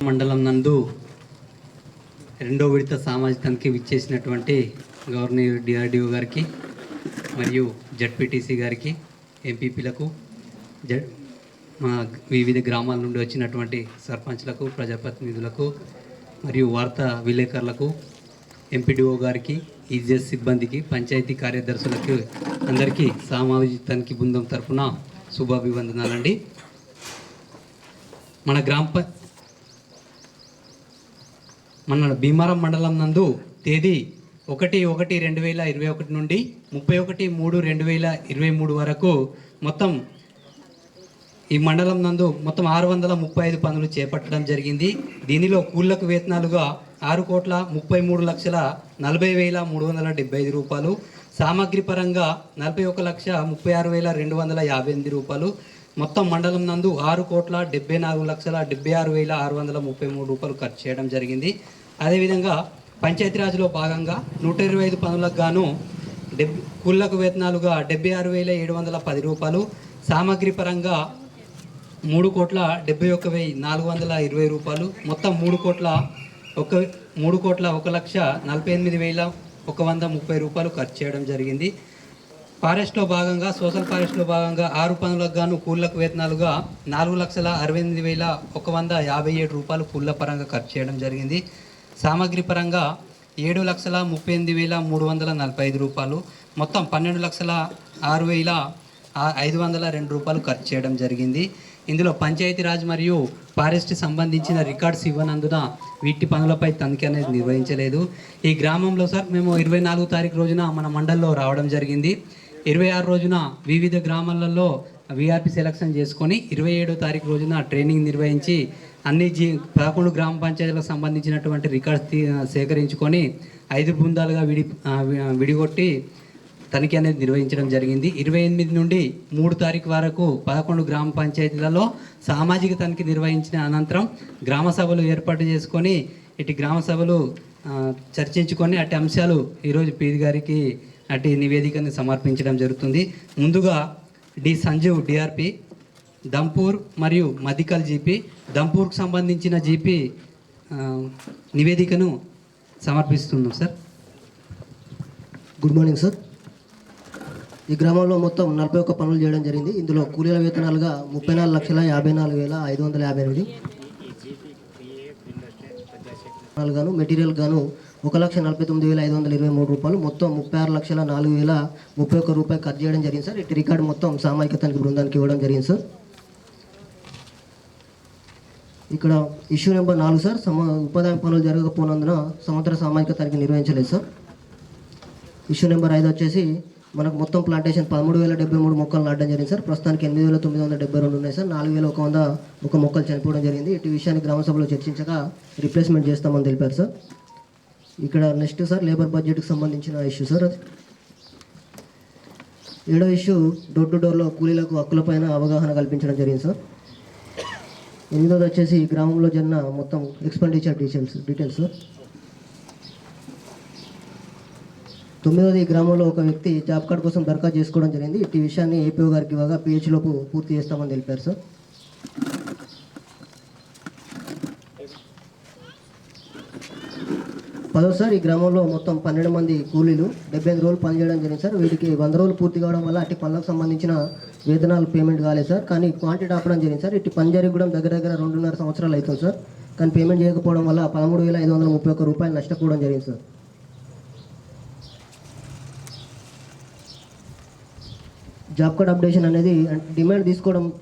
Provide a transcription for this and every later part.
మండలం నందు రెండో విడత సామాజిక తనిఖీ విచ్చేసినటువంటి గవర్నర్ డిఆర్డిఓ గారికి మరియు జడ్పీటీసీ గారికి, ఎంపీపీలకు, మా వివిధ గ్రామాల నుండి వచ్చినటువంటి సర్పంచ్లకు, ప్రజాప్రతినిధులకు మరియు వార్తా విలేకరులకు, ఎంపీడీఓ గారికి, ఈజీఎస్ సిబ్బందికి, పంచాయతీ కార్యదర్శులకు అందరికీ సామాజిక తనిఖీ బృందం తరఫున శుభాభివందనాలండి. మన భీమారం మండలం నందు తేదీ 1/1/2021 నుండి 31/3/2023 వరకు మొత్తం ఈ మండలం నందు మొత్తం 635 పనులు చేపట్టడం జరిగింది. దీనిలో కూళ్లకు వేతనాలుగా 6,33,40,375 రూపాయలు, సామాగ్రి పరంగా 41,36,258 రూపాయలు, మొత్తం మండలం నందు 6,74,76,633 రూపాయలు ఖర్చు చేయడం జరిగింది. అదేవిధంగా పంచాయతీరాజ్లో భాగంగా 125 పనులకు గాను కూళ్లకు వేతనాలుగా 76,710 రూపాయలు, సామాగ్రి పరంగా 3,71,420 రూపాయలు, మొత్తం 3,01,48,130 రూపాయలు ఖర్చు చేయడం జరిగింది. ఫారెస్ట్లో భాగంగా సోషల్ ఫారెస్ట్లో భాగంగా 6 పనులకు గాను కూళ్లకు వేతనాలుగా 4,68,157 రూపాయలు కూళ్ల పరంగా ఖర్చు చేయడం జరిగింది. సామాగ్రి పరంగా 7,38,345 రూపాయలు, మొత్తం 12,06,502 రూపాయలు ఖర్చు చేయడం జరిగింది. ఇందులో పంచాయతీరాజ్ మరియు ఫారెస్ట్ సంబంధించిన రికార్డ్స్ ఇవ్వనందున వీటి పనులపై తనిఖీ అనేది నిర్వహించలేదు. ఈ గ్రామంలో సార్ మేము 24 తారీఖు రోజున మన మండల్లో రావడం జరిగింది. 26 రోజున వివిధ గ్రామాలలో విఆర్పి సెలక్షన్ చేసుకొని 27 తారీఖు రోజున ట్రైనింగ్ నిర్వహించి అన్ని 11 గ్రామ పంచాయతీలకు సంబంధించినటువంటి రికార్డ్స్ సేకరించుకొని 5 బృందాలుగా విడిగొట్టి తనిఖీ అనేది నిర్వహించడం జరిగింది. 28 నుండి 3 తారీఖు వరకు 11 గ్రామ పంచాయతీలలో సామాజిక తనిఖీ నిర్వహించిన అనంతరం గ్రామ సభలు ఏర్పాటు చేసుకొని ఇటు గ్రామ సభలు చర్చించుకొని అటు అంశాలు ఈరోజు పీడి గారికి అటు నివేదికను సమర్పించడం జరుగుతుంది. ముందుగా డి సంజీవ్ డిఆర్పి దంపూర్ మరియు మదికల్ జీపీ, దంపూర్కు సంబంధించిన జీపీ నివేదికను సమర్పిస్తున్నాం సార్. Good morning sir. ఈ గ్రామంలో మొత్తం 41 పనులు చేయడం జరిగింది. ఇందులో కూలీల వేతనాలుగా 34,54,558 గాను, మెటీరియల్ గాను 1,49,523 రూపాయలు, మొత్తం 36,04,031 రూపాయలు ఖర్చు చేయడం జరిగింది సార్. ఇటు రికార్డు మొత్తం సామాజిక తనిఖీ బృందానికి ఇవ్వడం జరిగింది సార్. ఇక్కడ ఇష్యూ నెంబర్ 4 సార్, ఉపాధి పనులు జరగకపోనందున సంవత్సర సామాజిక తనిఖీ నిర్వహించలేదు సార్. ఇష్యూ నెంబర్ 5 వచ్చేసి మనకు మొత్తం ప్లాంటేషన్ 13,073 మొక్కలు నాటడం జరిగింది సార్. ప్రస్తుతానికి 8,972 ఉన్నాయి సార్. 4,101 మొక్కలు చనిపోవడం జరిగింది. ఇటు విషయాన్ని గ్రామ సభలో చర్చించగా రీప్లేస్మెంట్ చేస్తామని తెలిపారు సార్. ఇక్కడ నెక్స్ట్ సార్ లేబర్ బడ్జెట్కి సంబంధించిన ఇష్యూ సార్. అది 7వ ఇష్యూ డోర్ టు డోర్లో కూలీలకు హక్కులపైన అవగాహన కల్పించడం జరిగింది సార్. 8వది వచ్చేసి గ్రామంలో జరిగిన మొత్తం ఎక్స్పెండిచర్ డీటెయిల్స్ సార్. 9వది గ్రామంలో ఒక వ్యక్తి జాబ్ కార్డ్ కోసం దరఖాస్తు చేసుకోవడం జరిగింది. ఈ విషయాన్ని ఏపీఓ గారికి ఇవ్వగా PH లోపు పూర్తి చేస్తామని తెలిపారు సార్. 10వ సార్, ఈ గ్రామంలో మొత్తం 12 మంది కూలీలు 78 రోజులు పని చేయడం జరిగింది సార్. వీటికి 100 రోజులు పూర్తి కావడం వల్ల అటు పనులకు సంబంధించిన వేతనాలు పేమెంట్ కాలేదు సార్. కానీ క్వాంటిటీ ఆపడం జరిగింది సార్. ఇటు పని జరిగి కూడా దగ్గర 2.5 సంవత్సరాలు అవుతుంది సార్. కానీ పేమెంట్ చేయకపోవడం వల్ల 13,531 రూపాయలు నష్టపోవడం జరిగింది సార్. జాబ్ కార్డ్ అప్డేషన్ అనేది డిమాండ్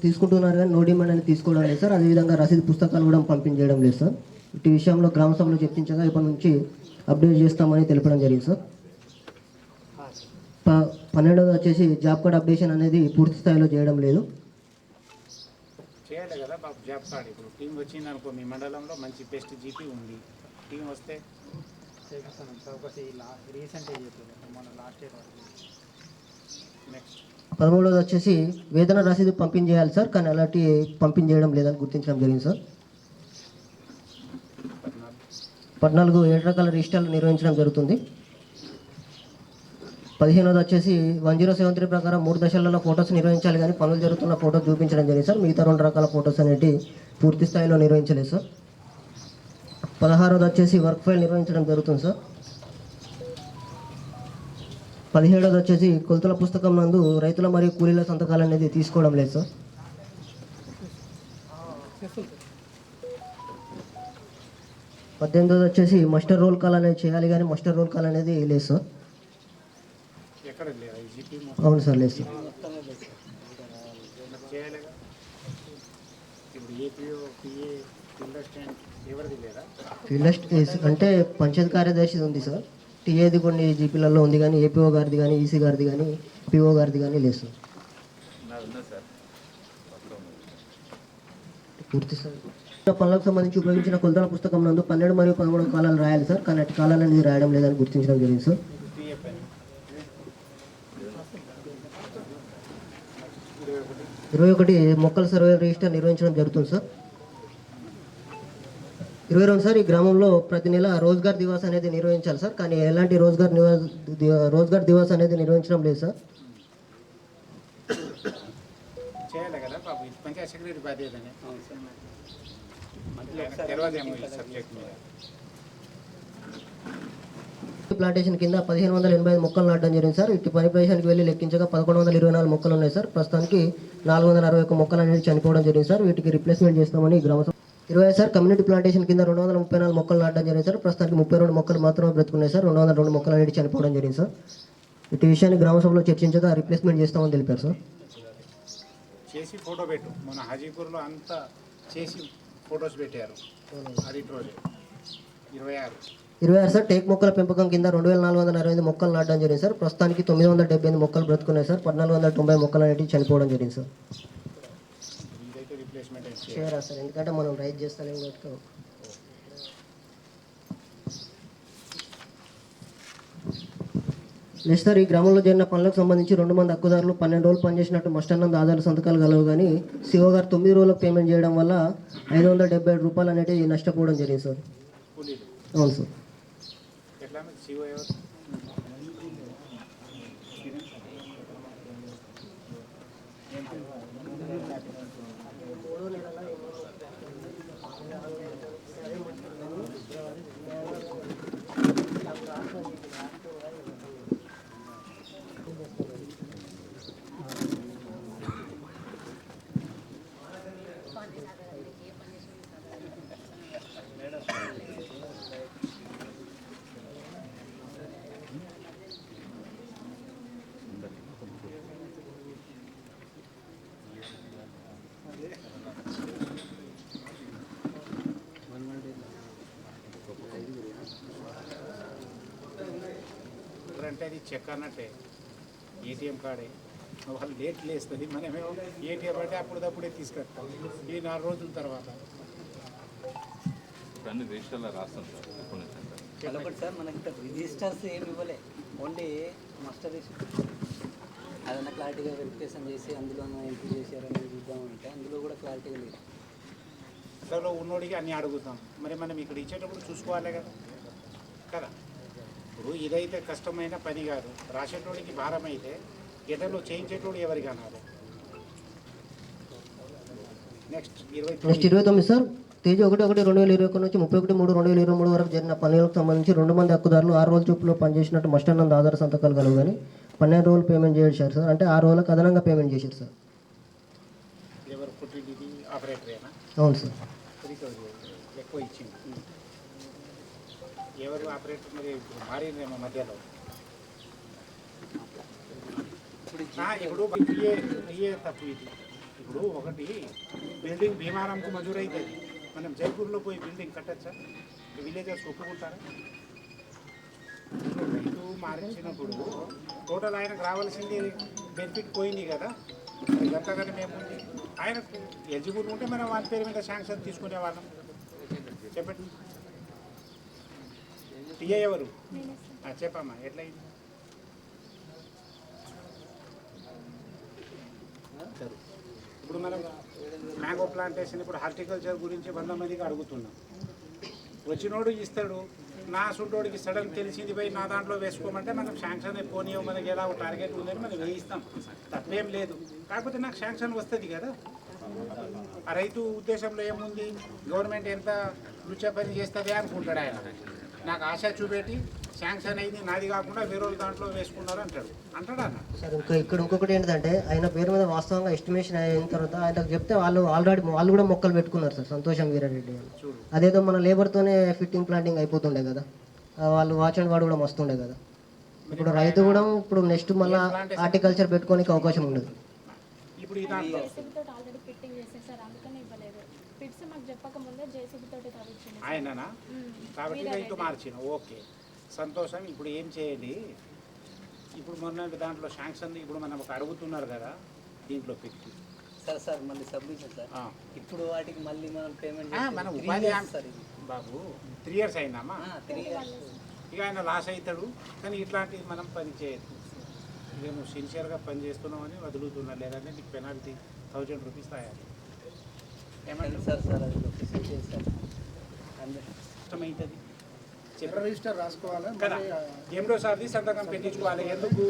తీసుకుంటున్నారు కానీ నో డిమాండ్ అనేది తీసుకోవడం లేదు సార్. అదేవిధంగా రసీదు పుస్తకాలు కూడా పంపించడం లేదు సార్. ఇటు విషయంలో గ్రామ సభలో చర్చించగా ఇప్పటి నుంచి అప్డేట్ చేస్తామని తెలపడం జరిగింది సార్. 12వది వచ్చేసి జాబ్ కార్డ్ అప్డేషన్ అనేది పూర్తి స్థాయిలో చేయడం లేదు. చేయాలి కదా బాబు జాబ్ కార్డ్. ఇప్పుడు టీం వచ్చింది అనుకో, మీ మండలంలో మంచి బెస్ట్ జీపీ ఉంది, టీం వస్తే నెక్స్ట్ 13వది వచ్చేసి వేతన రసీదు పంపించేయాలి సార్. కానీ అలాంటి పంపించేయడం లేదని గుర్తించడం జరిగింది సార్. 14 7 రకాల రిజిస్టర్లు నిర్వహించడం జరుగుతుంది. 15వది వచ్చేసి 1073 ప్రకారం 3 దశలలో ఫొటోస్ నిర్వహించాలి కానీ పనులు జరుగుతున్న ఫోటోస్ చూపించడం జరిగింది సార్. మిగతా 2 రకాల ఫొటోస్ అనేవి పూర్తి స్థాయిలో నిర్వహించలేదు సార్. 16వది వచ్చేసి వర్క్ ఫైల్ నిర్వహించడం జరుగుతుంది సార్. 17వది వచ్చేసి కొలతల పుస్తకం నందు రైతుల మరియు కూలీల సంతకాలు అనేది తీసుకోవడం లేదు సార్. 18వది వచ్చేసి మస్టర్ రోల్ కాల్ అనేది చేయాలి కానీ మస్టర్ రోల్ కాల్ అనేది లేదు సార్. ఎక్కడ లేదా ఈ జీపీ అవును సార్, లేదు సార్. చేయాలిగా. ఇప్పుడు ఏపీఓ పిఏ ఫీల్డ్ అసిస్టెంట్ ఎవరిది లేదా? ఫీల్డ్ అంటే పంచాయతీ కార్యదర్శి ఉంది సార్. టీఏది కొన్ని జీపీలలో ఉంది కానీ ఏపీఓ గారిది కానీ ఈసీ గారిది కానీ పిఓ గారిది కానీ లేదు సార్. పూర్తి సార్ పనులకు సంబంధించి ఉపయోగించిన కొలతల పుస్తకం నందు 12 మరియు 13 కాలాలు రాయాలి సార్. కానీ అటు కాలాలు అనేది రాయడం లేదని గుర్తించడం జరిగింది సార్. పిఏ పని 21 మొక్కల సర్వే రిజిస్టర్ నిర్వహించడం జరుగుతుంది సార్. 22 సార్ ఈ గ్రామంలో ప్రతి నెల రోజ్గార్ దివాస్ అనేది నిర్వహించాలి సార్. కానీ ఎలాంటి రోజ్గార్ దివాస్ అనేది నిర్వహించడం లేదు సార్. చేయాలి కదా బాబు, ఇది పంచాయత్ సెక్రటరీ బాధ్యతనే. తెలియదేమో ఈ సబ్జెక్ట్ మీద. ప్లాంటేషన్ కింద 1585 మొక్కలు నాటడం జరిగింది సార్. ఇటు పని ప్రదేశానికి వెళ్ళి లెక్కించగా 1124 మొక్కలు ఉన్నాయి సార్. ప్రస్తుతానికి 461 మొక్కలు అనేది చనిపోవడం జరిగింది సార్. వీటికి రిప్లేస్మెంట్ చేస్తామని గ్రామ 20 సార్ కమ్యూనిటీ ప్లాంటేషన్ కింద 234 మొక్కలు నాటడం జరిగింది సార్. ప్రస్తుతానికి 32 మొక్కలు మాత్రమే బ్రతుకున్నాయి సార్. 202 మొక్కలు అనేది చనిపోవడం జరిగింది సార్. ఇటు విషయాన్ని గ్రామ సభలో చర్చించగా రిప్లేస్మెంట్ చేస్తామని తెలిపారు సార్. చేసి ఫోటో పెట్టు. మన హాజీపూర్లో అంతా చేసి ఫొటోస్ పెట్టారు. అది రోజు 26 సార్ టేక్ మొక్కల పెంపకం కింద 2468 మొక్కలు నాటడం జరిగింది సార్. ప్రస్తుతానికి 978 మొక్కలు బ్రతుకున్నాయి సార్. 1490 మొక్కలు అనేవి చనిపోవడం జరిగింది సార్. ఇదైతే రిప్లేస్మెంట్ అయితే చేయరా సార్, ఎందుకంటే మనం రైజ్ చేస్తాం కాబట్టి. నెక్స్ట్ సార్ ఈ గ్రామంలో జరిగిన పనులకు సంబంధించి 2 మంది హక్కుదారులు 12 రోజులు పనిచేసినట్టు మస్టర్నందు ఆధార సంతకాలు కలవు కానీ సిఓ గారు 9 రోజులకు పేమెంట్ చేయడం వల్ల 577 రూపాయలు అనేవి నష్టపోవడం జరిగింది సార్. కూలీలు అవును సార్. ఎట్లా సిఓ ఎవరు? అంటే అది చెక్ అన్నట్టే, ఏటీఎం కార్డే. వాళ్ళు లేట్ లేస్తుంది, మనమేమో ఏటీఎం అంటే అప్పుడప్పుడే తీసుకొస్తాం. ఈ 4 రోజుల తర్వాత అన్ని రిజిస్టర్లో రాస్తాం సార్. ఒకటి సార్ మనకి రిజిస్టర్స్ ఏమి ఇవ్వలే, ఓన్లీ మాస్టర్ అదన్నా క్లారిటీగా వెరిఫికేషన్ చేసి అందులో ఎంట్రీ చేశారని చూద్దామంటే అందులో కూడా క్లారిటీగా లేదు. అసలు ఉన్నోడికి అన్నీ అడుగుతాం, మరి మనం ఇక్కడ ఇచ్చేటప్పుడు చూసుకోవాలి కదా కదా. ఇప్పుడు ఇదైతే కష్టమైన పని కాదు, రాసేటోడికి భారం అయితే గెటలో చేయించేటోడు ఎవరికి అనాలి. నెక్స్ట్ 29 సార్ తేదీ 1/1/2021 నుంచి 31/3/2023 వరకు జరిగిన పనులకు సంబంధించి 2 మంది హక్కుదారులు 6 రోజుల చూపులో పనిచేసినట్టు మస్టర్నందు ఆధార సంతకాలు కలవు కానీ 12 రోజులు పేమెంట్ చేశారు సార్. అంటే 6 రోజులకు అదనంగా పేమెంట్ చేశారు సార్. ఎవరు పుట్టింది ఆపరేటరేనా? అవును సార్. ఎక్కువ ఇచ్చింది ఎవరు ఆపరేటర్? మరి మారిందేమో మధ్యలో. ఇప్పుడు పిఏ తప్పు ఇది. ఇప్పుడు ఒకటి బిల్డింగ్ భీమారంకు మంజూరు అవుతుంది, మనం జైపూర్లో పోయి బిల్డింగ్ కట్టచ్చా? విలేజర్స్ ఒప్పుకుంటారా? రైతు మారించినప్పుడు టోటల్ ఆయనకు రావాల్సింది బెనిఫిట్ పోయింది కదా. గంతగానే మేము ఆయనకు ఎలిజిబుల్ ఉంటే మనం వాళ్ళ పేరు మీద శాంక్షన్ తీసుకునే వాళ్ళం. చెప్పండి టీఏ ఎవరు? చెప్పమ్మా ఎట్లయింది? ఇప్పుడు మనం మ్యాంగో ప్లాంటేషన్ ఇప్పుడు హార్టికల్చర్ గురించి 100 మందికి అడుగుతున్నాం. వచ్చినోడు ఇస్తాడు, నా సుంటోడికి సడన్ తెలిసింది పోయి నా దాంట్లో వేసుకోమంటే మనం శాంక్షన్ పోనీయో మనకి ఎలా టార్గెట్ ఉందని మనం వేయిస్తాం, తప్పేం లేదు. కాకపోతే నాకు శాంక్షన్ వస్తుంది కదా. ఆ రైతు ఉద్దేశంలో ఏముంది, గవర్నమెంట్ ఎంత రుచి పని చేస్తుంది అనుకుంటాడు ఆయన. నాకు ఆశ చూపెట్టి శాంక్షన్ అయింది నాది కాకుండా వేరే వాళ్ళు దాంట్లో వేసుకున్నారు అంటాడు అన్న. సార్ ఇక్కడ ఇంకొకటి ఏంటంటే ఆయన పేరు మీద వాస్తవంగా ఎస్టిమేషన్ అయిన తర్వాత ఆయనకు చెప్తే వాళ్ళు వాళ్ళు కూడా మొక్కలు పెట్టుకున్నారు సార్, సంతోషం వీరారెడ్డి అని. అదేదో మన లేబర్తోనే ఫిట్టింగ్ ప్లాంటింగ్ అయిపోతుండే కదా, వాళ్ళు వాచ్ అండ్ వాడు కూడా మస్తుండే కదా. ఇప్పుడు రైతు కూడా ఇప్పుడు నెక్స్ట్ మళ్ళీ హార్టికల్చర్ పెట్టుకోనికి అవకాశం ఉండదు. ఇప్పుడు ఈ దాంట్లో ఆయననా కాబట్టి రైతు మార్చిన ఓకే సంతోషం. ఇప్పుడు ఏం చేయాలి, ఇప్పుడు మొన్న దాంట్లో శాంక్షన్ ఇప్పుడు మనం ఒక అడుగుతున్నారు కదా దీంట్లో పెట్టి సార్ మళ్ళీ సబ్మిషన్ సార్. ఇప్పుడు వాటికి మళ్ళీ మనం పేమెంట్ మనం ఉపాధి బాబు 3 years అయిందమ్మా. ఇక ఆయన లాస్ అవుతాడు, కానీ ఇట్లాంటివి మనం పని చేయొద్దు. ఇక నువ్వు సిన్సియర్గా పని చేస్తున్నామని వదులుతున్నా, లేదంటే నీకు పెనాల్టీ 1000 rupees రాయాలి. ఏమంటారు సార్ అది లొకేషన్ చేశారు ఇష్టమవుతుంది రిజిస్టర్ రాసుకోవాలి కదా, ఎండో సార్ది సంతకం పెట్టించుకోవాలి. ఎందుకు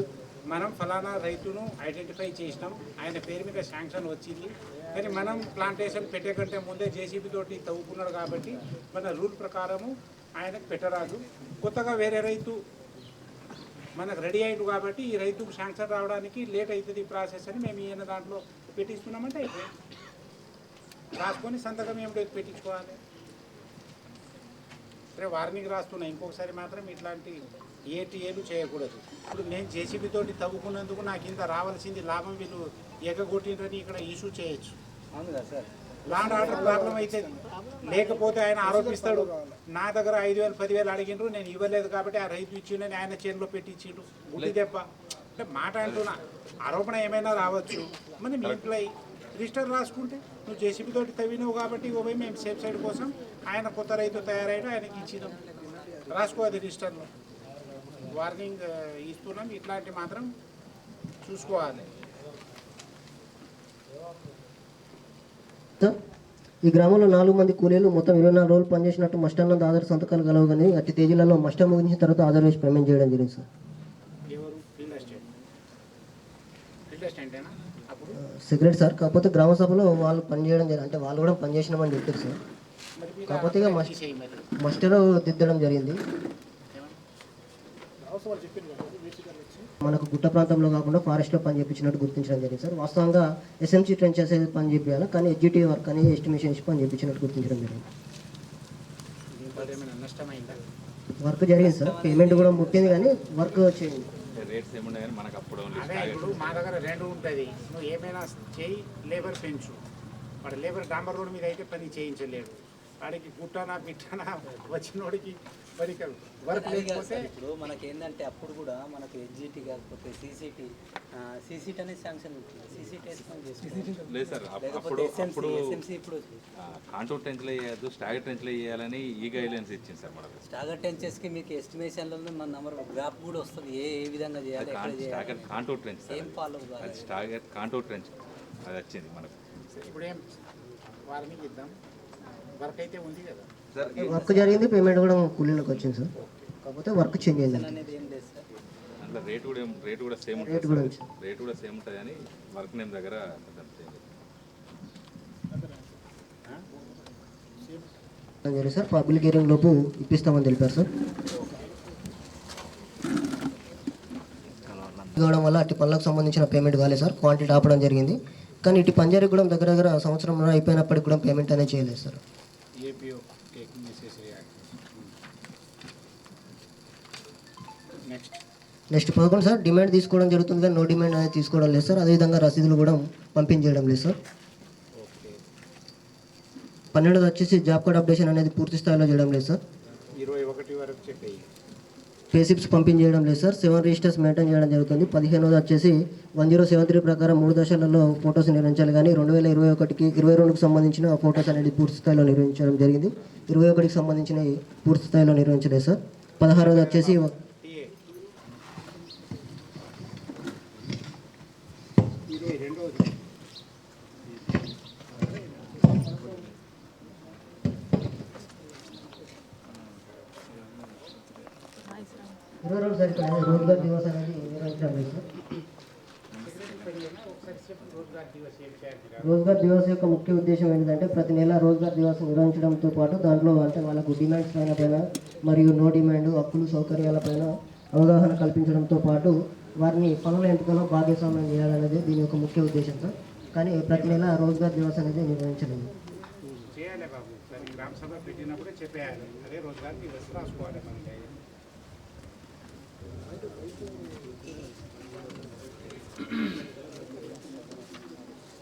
మనం ఫలానా రైతును ఐడెంటిఫై చేసినాం, ఆయన పేరు మీద శాంక్షన్ వచ్చింది, కానీ మనం ప్లాంటేషన్ పెట్టే కంటే ముందే జేసీబీ తోటి తవ్వుకున్నాడు కాబట్టి మన రూల్ ప్రకారము ఆయనకు పెట్టరాదు. కొత్తగా వేరే రైతు మనకు రెడీ అయ్యిండు కాబట్టి ఈ రైతుకు శాంక్షన్ రావడానికి లేట్ అవుతుంది ప్రాసెస్ అని మేము ఈయన దాంట్లో పెట్టిస్తున్నామంటే అయిపోయింది. రాసుకొని సంతకం ఏమిటో పెట్టించుకోవాలి. రే వార్నింగ్ రాస్తున్నా, ఇంకొకసారి మాత్రం ఇట్లాంటి ఏలు చేయకూడదు. ఇప్పుడు నేను జేసీబీ తోటి తవ్వుకున్నందుకు నాకు ఇంత రావాల్సింది లాభం వీళ్ళు ఎగగొట్టిండ్రని ఇక్కడ ఇష్యూ చేయొచ్చు. అవును కదా సార్, లాండ్ ఆర్డర్ ప్రాబ్లం అవుతుంది. లేకపోతే ఆయన ఆరోపిస్తాడు, నా దగ్గర 5,000 10,000 అడిగిండ్రు, నేను ఇవ్వలేదు కాబట్టి ఆ రైతు ఇచ్చిండని ఆయన చేతిలో పెట్టించిండు. గుడ్డి దెబ్బ అంటే మాట అంటున్నా, ఆరోపణ ఏమైనా రావచ్చు. మరి మీ ఎంప్లాయీ రిజిస్టర్ రాసుకుంటే నువ్వు జేసీబీ తోటి తవ్వినావు కాబట్టి పోయి మేము సేఫ్ సైడ్ కోసం ఆయన కొత్త రైతు తయారైనా ఆయనకి ఇచ్చినాం, రాసుకోవాలి రిజిస్టర్లో. వార్నింగ్ ఇస్తున్నాం, ఇట్లాంటి మాత్రం చూసుకోవాలి. ఈ గ్రామంలో 4 మంది కూలీలు మొత్తం 24 రోజులు పనిచేసినట్టు మస్టర్నందు ఆధార్ సంతకాలు కలవు, కానీ అతి తేదీలలో మస్టర్ ముగించిన తర్వాత ఆధార్ వేసి పేమెంట్ చేయడం జరిగింది సార్. ఎవరు ఫీల్డ్ అసిస్టెంటేనా అప్పుడు సెక్రటరీ సార్. కాకపోతే గ్రామ సభలో వాళ్ళు పనిచేయడం జరిగింది, అంటే వాళ్ళు కూడా పనిచేసినామని చెప్పారు సార్. కాకపోతే ఇక మస్టర్ దిద్దడం జరిగింది. మనకు గుట్ట ప్రాంతంలో కాకుండా ఫారెస్ట్లో పని చేయించినట్టు గుర్తించడం జరిగింది సార్. వాస్తవంగా ఎస్ఎంసీ ట్రెంచెస్ పని చేయాలి, కానీ ఎగ్జిటీ వర్క్ అని ఎస్టిమేషన్ పని చేయించినట్టు గుర్తించడం జరిగింది. వర్క్ జరిగింది సార్, పేమెంట్ కూడా ముట్టింది, కానీ వర్క్ చేయండి. అదే ఇప్పుడు మా దగ్గర 2 ఉంటుంది, నువ్వు ఏమైనా చేయి లేబర్ పెంచు. వాడు లేబర్ డాంబర్ రోడ్ మీద అయితే పని చేయించలేడు, వాడికి గుట్టనా పిట్టనా వచ్చినోడికి పని వర్క్ లేకపోతే. ఇప్పుడు మనకి ఏంటంటే అప్పుడు కూడా మనకు ఎగ్జిటీ కాకపోతే సీసీటీ అనేది శాంక్షన్ ఉంటుంది, సీసీటీ వేసుకొని లేదు సార్. అప్పుడు కాంటూర్ టెన్స్లో వేయద్దు, స్టాగర్ టెన్స్లో వేయాలని ఈ గైడ్లైన్స్ ఇచ్చింది సార్ మనకు. స్టాగర్ టెన్సెస్కి మీకు ఎస్టిమేషన్లో మన నెంబర్ గ్రాఫ్ కూడా వస్తుంది, ఏ విధంగా చేయాలి, స్టాగర్ కాంటూర్ ట్రెంచ్ ఏం ఫాలో అది స్టాగర్ కాంటూర్ ట్రెంచ్ అది వచ్చింది మనకు. ఇప్పుడు ఏం వార్నింగ్ ఇద్దాం, వర్క్ అయితే ఉంది కదా సార్. వర్క్ జరిగింది, పేమెంట్ కూడా కూలీలకు వచ్చింది సార్. కాకపోతే వర్క్ చేంజ్ అయింది అనేది ఏం లేదు సార్. అందులో రేట్ కూడా సేమ్ ఉంటుంది, రేట్ కూడా సేమ్ ఉంటుంది కానీ వర్క్ నేమ్ దగ్గర జరిగింది సార్. పబ్లిక్ హియరింగ్ లోపు ఇప్పిస్తామని తెలిపారు సార్. కావడం వల్ల అటు పనులకు సంబంధించిన పేమెంట్ కాలేదు సార్, క్వాంటిటీ ఆపడం జరిగింది. కానీ ఇటు పంజారీ కూడా దగ్గర సంవత్సరం అయిపోయినప్పటికి కూడా పేమెంట్ అనేది చేయలేదు సార్. నెక్స్ట్ 11 సార్, డిమాండ్ తీసుకోవడం జరుగుతుంది కానీ నో డిమాండ్ అనేది తీసుకోవడం లేదు సార్. అదేవిధంగా రసీదులు కూడా పంపించేయడం లేదు సార్. 12 వచ్చేసి జాబ్ కార్డ్ అప్డేషన్ అనేది పూర్తి స్థాయిలో చేయడం లేదు సార్. 21 వరకు చెక్ అయ్యి పేసిప్స్ పంపించేయడం లేదు సార్. 7 రిజిస్టర్స్ మెయింటైన్ చేయడం జరుగుతుంది. 15వ వచ్చేసి 1073 ప్రకారం 3 దశలలో ఫోటోస్ నిర్వహించాలి, కానీ 2021కి 22కి సంబంధించిన ఫోటోస్ అనేది పూర్తి స్థాయిలో నిర్వహించడం జరిగింది. 21కి సంబంధించిన పూర్తి స్థాయిలో నిర్వహించలేదు సార్. 16వ వచ్చేసి చెప్పండి సార్, ఇక్కడ రోజ్గార్ దివస్ అనేది నిర్వహించడం లేదు సార్. రోజ్గార్ దివస్ యొక్క ముఖ్య ఉద్దేశం ఏంటంటే ప్రతి నెల రోజ్గార్ దివస్ నిర్వహించడంతో పాటు దాంట్లో అంటే వాళ్ళకు డిమాండ్స్ పైన మరియు నో డిమాండ్ హక్కులు సౌకర్యాలపైన అవగాహన కల్పించడంతో పాటు వారిని పనుల ఎంపికలో భాగస్వామ్యం చేయాలనేది దీని యొక్క ముఖ్య ఉద్దేశం సార్. కానీ ప్రతి నెల రోజ్గార్ దివస్ అనేది నిర్వహించలేదు. చేయాలి బాబు, సరే గ్రామ సభ పెట్టినప్పుడే చెప్పేయాలి, అదే రోజుగారు దివస్ రాసుకోవాలి మనకి.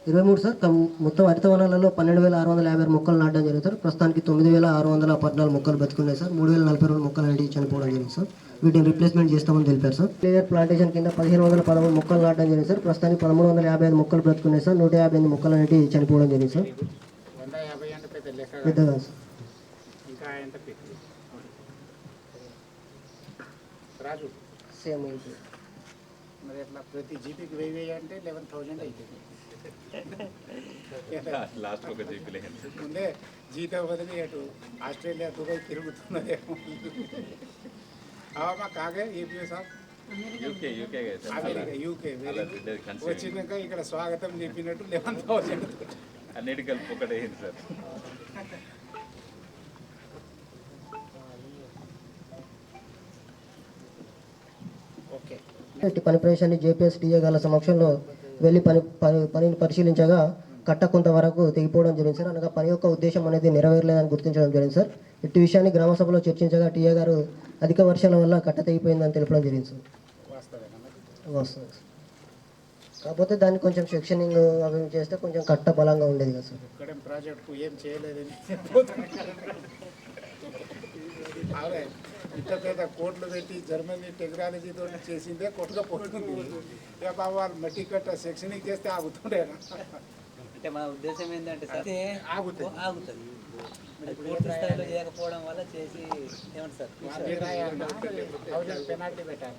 23 సార్. మొత్తం హరిత వనాలలో 12,656 మొక్కలు నాటడం జరిగింది సార్. ప్రస్తుతానికి 9,614 మొక్కలు బతుకున్నాయి సార్. 3,042 మొక్కలు అనేవి చనిపోవడం జరిగింది సార్. వీటిని రిప్లేస్మెంట్ చేస్తామని తెలిపారు సార్. లేయర్ ప్లాంటేషన్ కింద 1,513 మొక్కలు నాటడం జరిగింది సార్. ప్రస్తుతానికి 1,355 మొక్కలు బ్రతుకున్నాయి సార్. 158 మొక్కలు అనేవి చనిపోవడం జరిగింది సార్. 150 అంటే పెద్ద లెక్క పెద్దగా సార్. ఇంకా ఎంత పెట్టి రాజు సేమ్ అయితే మరి ఎట్లా ప్రతి జీపీకి 1000 అంటే 11,000 అవుతుంది. లాస్ట్ ఒక జీపీ ముందే జీతం వదిలి అటు ఆస్ట్రేలియా దుబాయ్ తిరుగుతున్నదేమో. మా కాగే ఏపీ సార్ అమెరికా యూకే వచ్చినాక ఇక్కడ స్వాగతం చెప్పినట్టు 11,000 అన్నిటి కలిపి ఒకటే అయింది సార్. ఓకే. పని ప్రదేశాన్ని జేపీఎస్ టీఏగాల సమక్షంలో వెళ్ళి పనిని పరిశీలించగా కట్ట కొంతవరకు తెగిపోవడం జరిగింది సార్. అనగా పని యొక్క ఉద్దేశం అనేది నెరవేరలేదని గుర్తించడం జరిగింది సార్. ఇట్టి విషయాన్ని గ్రామ సభలో చర్చించగా టీఏ గారు అధిక వర్షాల వల్ల కట్ట తెగిపోయిందని తెలపడం జరిగింది సార్. వస్తుంది సార్. కాకపోతే దాన్ని కొంచెం సెక్షనింగ్ అవి చేస్తే కొంచెం కట్ట బలంగా ఉండేది కదా సార్. ఇక్కడ ప్రాజెక్టుకు ఏం చేయలేదని అదే ఇంత పెద్ద కోట్లు పెట్టి జర్మనీ టెక్నాలజీతో చేసిందే కొట్టుకపోతుంది. ఇక బాబు వాళ్ళు మట్టి కట్ట సెక్షనింగ్ చేస్తే ఆగుతుండే. అంటే మన ఉద్దేశం ఏంటంటే సార్ ఆగుతుంది పూర్తి స్థాయిలో చేయకపోవడం వల్ల చేసి ఏమంటారు సార్ పెనాల్టీ పెట్టాలి.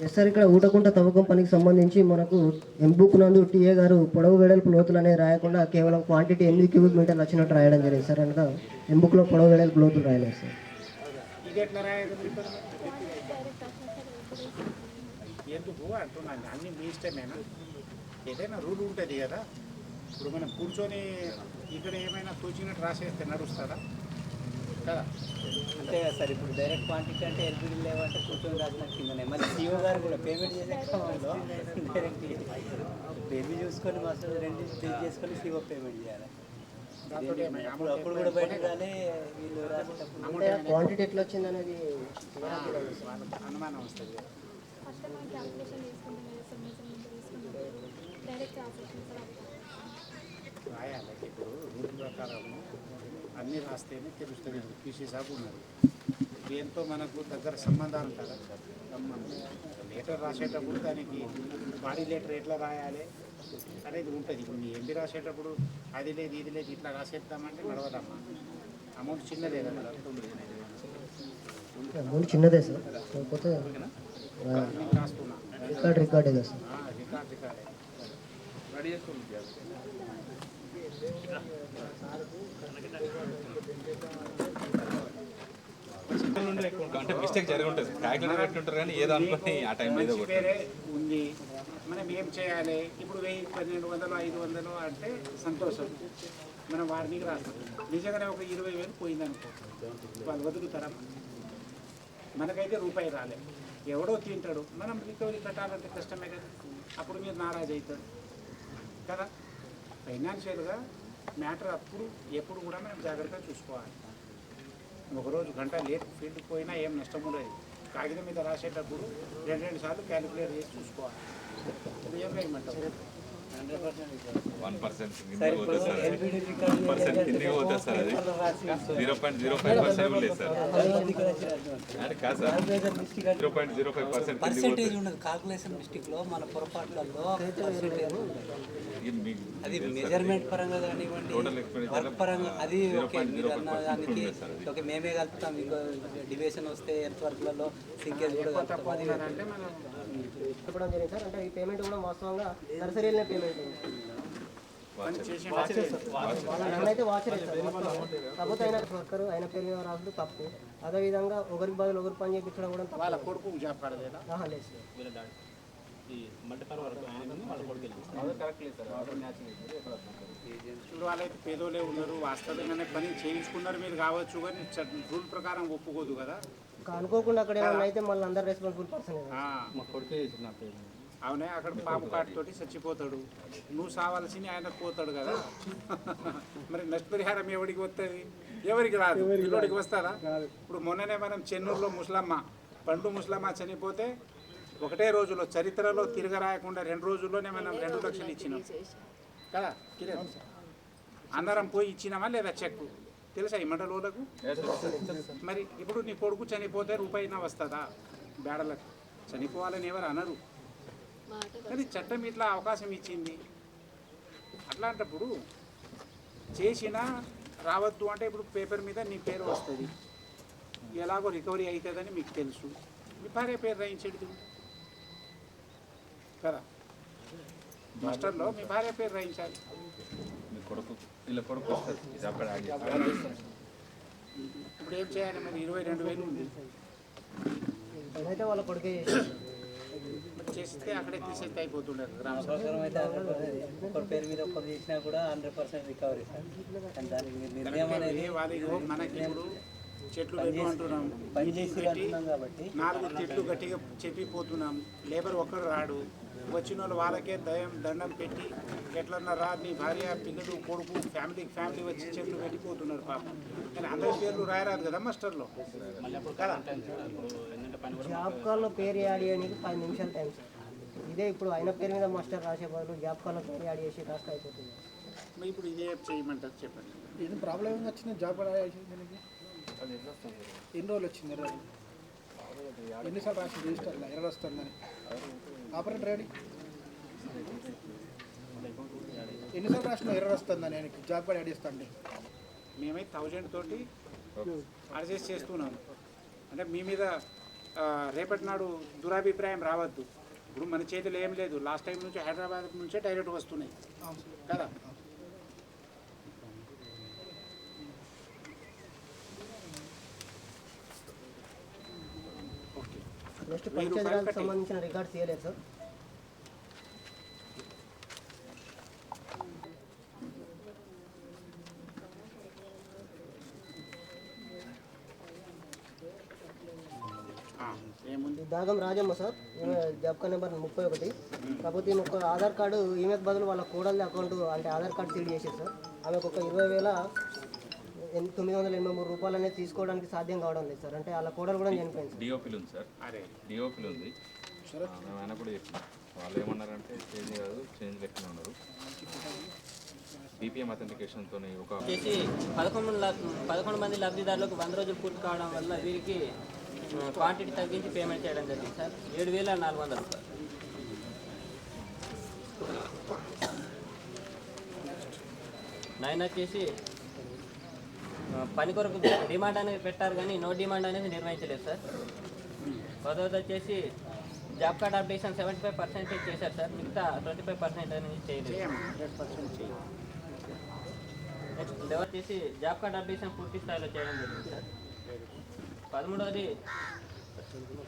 Yes sir. ఇక్కడ ఊటకుంట తవ్వకం పనికి సంబంధించి మనకు ఎంబుక్ నందు టీఏ గారు పొడవు వెడల్పు లోతులు అనేది రాయకుండా కేవలం క్వాంటిటీ 8 క్యూబిక్ మీటర్లు వచ్చినట్టు రాయడం జరిగింది సార్. అనగా ఎంబుక్లో పొడవు వెడల్పు లోతులు రాయలేదు సార్. ఇది ఎట్లా రాయదు ఎందుకు అంటున్నాను, అన్ని మీ ఇష్టమేనా? ఏదైనా రూల్ ఉంటుంది కదా. ఇప్పుడు మనం కూర్చొని ఇక్కడ ఏమైనా తోచినట్టు రాసేస్తే నడుస్తుందా కదా? అంతే కదా సార్. ఇప్పుడు డైరెక్ట్ క్వాంటిటీ అంటే ఎల్పిడి లేవంటే కూర్చొని రాసిన కిందనే. మళ్ళీ సీఓ గారు కూడా పేమెంట్ చేసే క్రమంలో డైరెక్ట్ బేబీ చూసుకొని మస్తు 2 పే చేసుకొని సీఓ పేమెంట్ చేయాలి. అప్పుడు కూడా బయట కానీ వీళ్ళు రాసేటప్పుడు క్వాంటిటీ ఎట్లా వచ్చింది అనేది అనుమానం వస్తుంది. రాయాలి. ఇప్పుడు రూల్ ప్రకారం అన్నీ రాస్తేనే తెలుస్తుంది. పీసీ సాబ్ ఉన్నారు, దీంతో మనకు దగ్గర సంబంధాలు ఉంటారు. లెటర్ రాసేటప్పుడు దానికి బాడీ లెటర్ ఎట్లా రాయాలి అనేది ఉంటుంది. ఇప్పుడు మీ ఎంపీ రాసేటప్పుడు అది లేదు ఇది లేదు ఇట్లా రాసేద్దామంటే నడవదమ్మా. అమౌంట్ చిన్నదే కదా, అమౌంట్ చిన్నదే సార్. కాకపోతే రాస్తున్నా రికార్డే కదా సార్. రికార్డే రెడీ చేసుకోండి. అంటే మిస్టేక్ జరిగి ఉంటుంది. క్యాల్కులేటర్ పెట్టుంటారు కానీ ఏదో అనుకుని ఆ టైంలో ఏదో వేరే ఉంది. మనం ఏం చేయాలి ఇప్పుడు 1000, 1200, 500 అంటే సంతోషం. మనం వారికి రాస్తాం. నిజంగానే ఒక 20,000 పోయిందనుకో, వాళ్ళు వదులుతారా? మనకైతే రూపాయి రాలే, ఎవడో తింటాడు. మనం రికవరీ కట్టాలంటే కష్టమే కదా. అప్పుడు మీరు నారాజు అవుతాడు కదా. ఫైనాన్షియల్గా మ్యాటర్ అప్పుడు ఎప్పుడు కూడా మనం జాగ్రత్తగా చూసుకోవాలి. ఒకరోజు గంట లేట్ ఫీల్డ్కి పోయినా ఏం నష్టం ఉండదు. కాగితం మీద రాసేటప్పుడు 2 సార్లు క్యాలిక్యులేట్ చేసి చూసుకోవాలి. ఇప్పుడు ఏం వేయమంటారు? 1% కిందకి పోతుంది సార్. 1% కిందకి పోతుంది సార్. అది 0.05% లేదు సార్. అంటే కాదు సార్, 0.05% పర్సెంటేజ్ ఉండదు. కాల్కులేషన్ మిస్టేక్లో మన పొరపాట్లలో పర్సెంటేజ్ ఉంటుంది. అది మెజర్మెంట్ పరంగా కానివ్వండి, వర్క్ పరంగా అది ఓకే. మీరు అన్న దానికి ఓకే మేమే కలుపుతాం. ఇంకో డివిజన్ వస్తే ఎర్త్ వర్క్లలో సింకేజ్ కూడా కలుపుతాం. అది అంటే మనం చెప్పడం జరిగింది సార్. అంటే ఈ పేమెంట్ కూడా వాస్తవంగా నర్సరీలనే పేమెంట్ పని చేసి అయితే వాచర్ సార్ మొత్తం. కాకపోతే ఆయన వర్కర్ ఆయన పేరు మీద రాసుడు తప్పు. అదేవిధంగా ఒకరికి బదులు ఒకరు పని చేయించడం కూడా తప్పు. వాళ్ళ కొడుకు జాబ్ పడలేదా? లేదు సార్. ఇప్పుడు వాళ్ళైతే పేదోళ్ళే ఉన్నారు, వాస్తవంగానే పని చేయించుకున్నారు మీరు కావచ్చు, కానీ రూల్ ప్రకారం ఒప్పుకోదు కదా. ఇంకా అనుకోకుండా అక్కడ ఏమన్నా అయితే మళ్ళీ అందరు రెస్పాన్సిబుల్ పర్సన్. అవునే, అక్కడ పాము కాటుతోటి చచ్చిపోతాడు, నువ్వు సావాల్సింది ఆయనకు పోతాడు కదా. మరి నష్టపరిహారం ఎవరికి వస్తుంది? ఎవరికి రాదు, పిల్లోడికి వస్తారా? ఇప్పుడు మొన్ననే మనం చెన్నూరులో ముసలమ్మ పండు ముసలమ్మ చనిపోతే ఒకటే రోజులో చరిత్రలో తిరగరాయకుండా 2 రోజుల్లోనే మనం 2 లక్షలు ఇచ్చినాం కదా. కిరణ్ అందరం పోయి ఇచ్చినామా లేదా చెక్కు? తెలుసా ఈ మండలోలకు? మరి ఇప్పుడు నీ కొడుకు చనిపోతే రూపాయినా వస్తుందా? బేడలకు చనిపోవాలని ఎవరు అనరు, కానీ చట్టం ఇట్లా అవకాశం ఇచ్చింది. అట్లాంటప్పుడు చేసినా రావద్దు అంటే ఇప్పుడు పేపర్ మీద నీ పేరు వస్తుంది, ఎలాగో రికవరీ అవుతుందని మీకు తెలుసు, మీ భార్య పేరు రాయించడు కదా. మాస్టర్లో మీ భార్య పేరు రాయించాలి. మీ కొడుకు వీళ్ళ కొడుకు ఇప్పుడు ఏం చేయాలి మరి? 22,000 ఉంది, అయితే వాళ్ళ కొడుకే చేస్తే అక్కడే తీసేస్తే అయిపోతుండదు. అవసరం అయితే ఒకరి పేరు మీద ఒకరు చేసినా కూడా 100% రికవరీ సార్. కానీ దానికి మీరు నిర్ణయం అనేది వాళ్ళకి మనకి ఇప్పుడు చెట్లు పెట్టు అంటున్నాం, పని చేసి అంటున్నాం కాబట్టి 4 తిట్లు గట్టిగా చెప్పిపోతున్నాం. లేబర్ ఒక్కడు రాడు, వచ్చిన వాళ్ళు వాళ్ళకే దండం పెట్టి ఎట్లన్నా రా నీ భార్య పిల్లలు కొడుకు ఫ్యామిలీ వచ్చి చెట్లు పెట్టిపోతున్నారు పాపం. కానీ అందరి పేర్లు రాయరాదు కదా మాస్టర్లో కదా. జాబ్ కార్డులో పేరు యాడ్ చేయడానికి 10 నిమిషాలు టైం సార్. ఇదే ఇప్పుడు ఆయన పేరు మీద మాస్టర్ రాసే బదులు జాబ్ కార్డులో పేరు యాడ్ చేసి రాస్తే అయిపోతుంది. మరి ఇప్పుడు ఇదే చేయమంటారు చెప్పండి. ఇది ప్రాబ్లం ఏమి వచ్చింది? జాబ్ దీనికి ఎన్ని రోజులు వచ్చింది? ఎన్నిసార్లు రాసి రిజిస్టర్లో ఎర్ర వస్తుందని ఆపరేటర్ రెడీ ఎన్నిసార్లు రాసిన ఎర్ర వస్తుందని ఆయనకి జాబ్ కార్డ్ యాడ్ చేస్తాండి. మేమైతే 1000 తోటి అడ్జస్ట్ చేస్తున్నాము. అంటే మీ మీద రేపటి నాడు దురాభిప్రాయం రావద్దు. ఇప్పుడు మన చేతిలో ఏం లేదు, లాస్ట్ టైం నుంచి హైదరాబాద్ నుంచే డైరెక్ట్ వస్తున్నాయి కదా. నెక్స్ట్ పంచాయతీరాజ్కి సంబంధించిన రికార్డ్స్ చేయలేదు సార్. ఏముంది? దాగం రాజమ్మ సార్, ఈమె జాబ్ కార్డ్ నెంబర్ 31. కాకపోతే ఈమె ఒక ఆధార్ కార్డు ఈమెకు బదులు వాళ్ళ కోడలి అకౌంట్ అంటే ఆధార్ కార్డు సీడ్ చేసేది సార్. ఆమెకు ఒక 20,983 రూపాయలు అనేది తీసుకోవడానికి సాధ్యం కావడం లేదు సార్. అంటే వాళ్ళ కోడలు కూడా చనిపోయింది సార్. డిఓపీలు ఉంది సార్, అరే డిఓపీలు ఉంది. ఆయన కూడా చెప్పిన వాళ్ళు ఏమన్నారంటే చేంజ్ కాదు, చేంజ్ లెక్కనే ఉన్నారు. బీపీఎం అథెంటికేషన్తో ఒక చేసి 11 మంది లబ్ధిదారులకు 100 రోజులు పూర్తి కావడం వల్ల వీరికి క్వాంటిటీ తగ్గించి పేమెంట్ చేయడం జరిగింది సార్. 7,400 రూపాయలు. నైన్ వచ్చేసి పని కొరకు డిమాండ్ అనేది పెట్టారు కానీ నో డిమాండ్ అనేది నిర్వహించలేదు సార్. 10వ వచ్చేసి జాబ్ కార్డ్ అప్డేషన్ 75% చేశారు సార్, మిగతా 25% అనేది చేయలేదు. చేయమ్మా, 100% చేయి. నెక్స్ట్ 11 వచ్చేసి జాబ్ కార్డ్ అప్డేషన్ పూర్తి స్థాయిలో చేయడం జరిగింది సార్. 13వది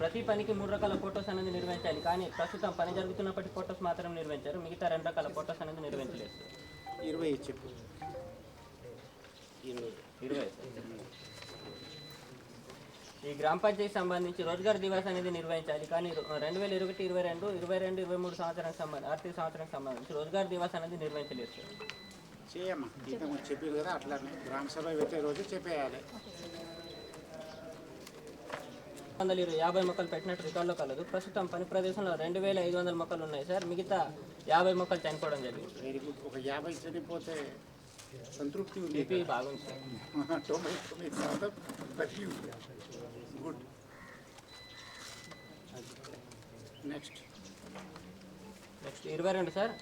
ప్రతి పనికి 3 రకాల ఫొటోస్ అనేది నిర్వహించాలి, కానీ ప్రస్తుతం పని జరుగుతున్నప్పటి ఫొటోస్ మాత్రం నిర్వహించారు, మిగతా 2 రకాల ఫొటోస్ అనేది నిర్వహించలేదు సార్. 20 చెప్పు. 20 ఈ గ్రామ పంచాయతీ సంబంధించి రోజ్గార్ దివాస్ అనేది నిర్వహించాలి, కానీ 2021, 22, 22, 23 సంవత్సరానికి సంబంధించి ఆర్థిక సంవత్సరానికి సంబంధించి రోజ్గార్ దివాస్ అనేది నిర్వహించలేదు సార్. చేయమ్మా, ఇంతకు చెప్పారు కదా, అట్లానే గ్రామ సభ పెట్టే రోజు చెప్పేయాలి. 150 మొక్కలు పెట్టినట్టు రికార్డులో కలదు. ప్రస్తుతం పని ప్రదేశంలో 2,500 మొక్కలు ఉన్నాయి సార్, మిగతా 50 మొక్కలు చనిపోవడం జరిగింది. Very good. ఒక 50 చనిపోతే సంతృప్తి ఉంది. బీపీ బాగుంది సార్. 99% బతికి ఉంది. Good. Next 22 sir